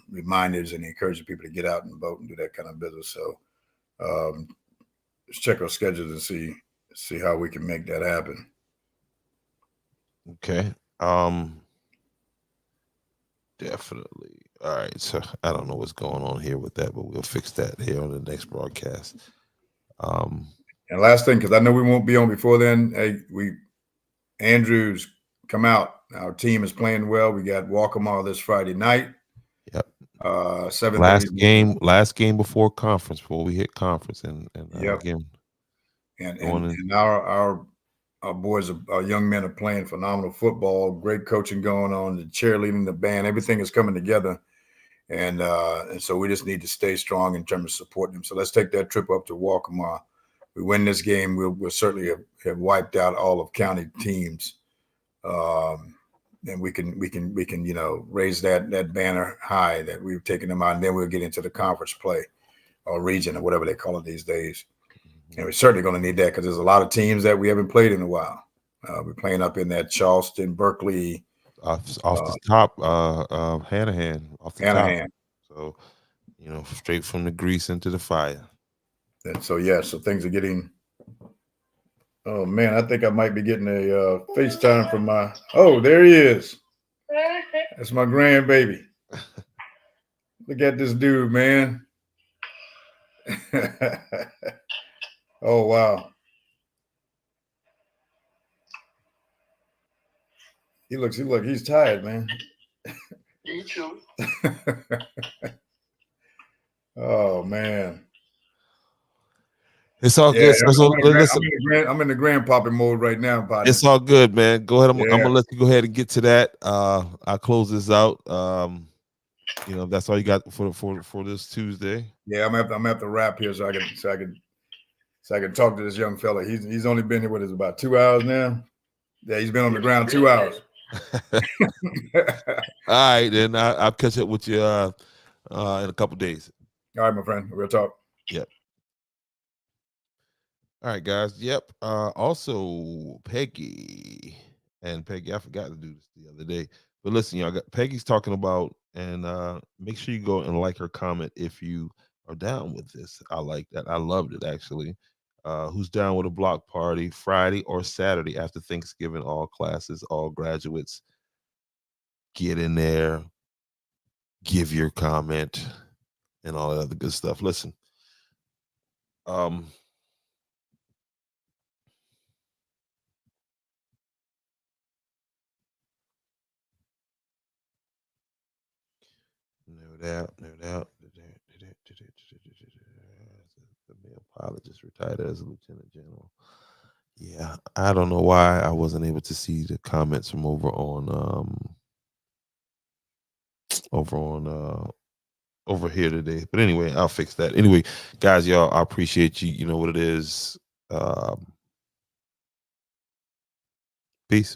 reminders and encouraging people to get out and vote and do that kind of business. So let's check our schedules and see how we can make that happen. Okay. Definitely. All right. So I don't know what's going on here with that, but we'll fix that here on the next broadcast. Um, And last thing, because I know we won't be on before then. Hey, Andrews come out. Our team is playing well. We got Walkmore this Friday night, yep. 7:30. Last game before conference, before we hit conference, and Yep. again And going and in. and our boys, our young men are playing phenomenal football. Great coaching going on. The cheerleading, the band, everything is coming together. And so we just need to stay strong in terms of supporting them. So let's take that trip up to Walkmore. We win this game, we'll certainly have wiped out all of county teams. And we can raise that banner high that we've taken them out, and then we'll get into the conference play or region or whatever they call it these days. And we're certainly going to need that because there's a lot of teams that we haven't played in a while. We're playing up in that Charleston, Berkeley, Off the top, Hanahan off the top. Anaheim. So straight from the grease into the fire. And so yeah, so things are getting. Oh man, I think I might be getting a FaceTime from my. Oh, there he is. That's my grandbaby. Look at this dude, man. Oh wow, he's tired, man. Me too. Oh man. It's all Yeah, good. So listen, I'm in the grandpappy mode right now, partner. it's all good, man. Go ahead. I'm Yeah, gonna let you go ahead and get to that. I'll close this out. That's all you got for this Tuesday. yeah. I'm gonna have to wrap here so I can talk to this young fella. He's only been here with us about 2 hours now. Yeah, he's been on the ground 2 hours. All right, then I'll catch up with you in a couple days. All right, my friend. We'll talk. Yep. All right, guys. Yep. Also, Peggy and Peggy, I forgot to do this the other day, but listen, y'all. Peggy's talking about, and make sure you go and like her comment if you are down with this. I like that. I loved it actually. Who's down with a block party Friday or Saturday after Thanksgiving? All classes, all graduates, get in there, give your comment, and all that other good stuff. Listen, um, no doubt, no doubt. The male pilot just retired as a lieutenant general. Yeah, I don't know why I wasn't able to see the comments from over on over here today. But anyway, I'll fix that. Anyway, guys, y'all, I appreciate you. You know what it is. Um, Peace.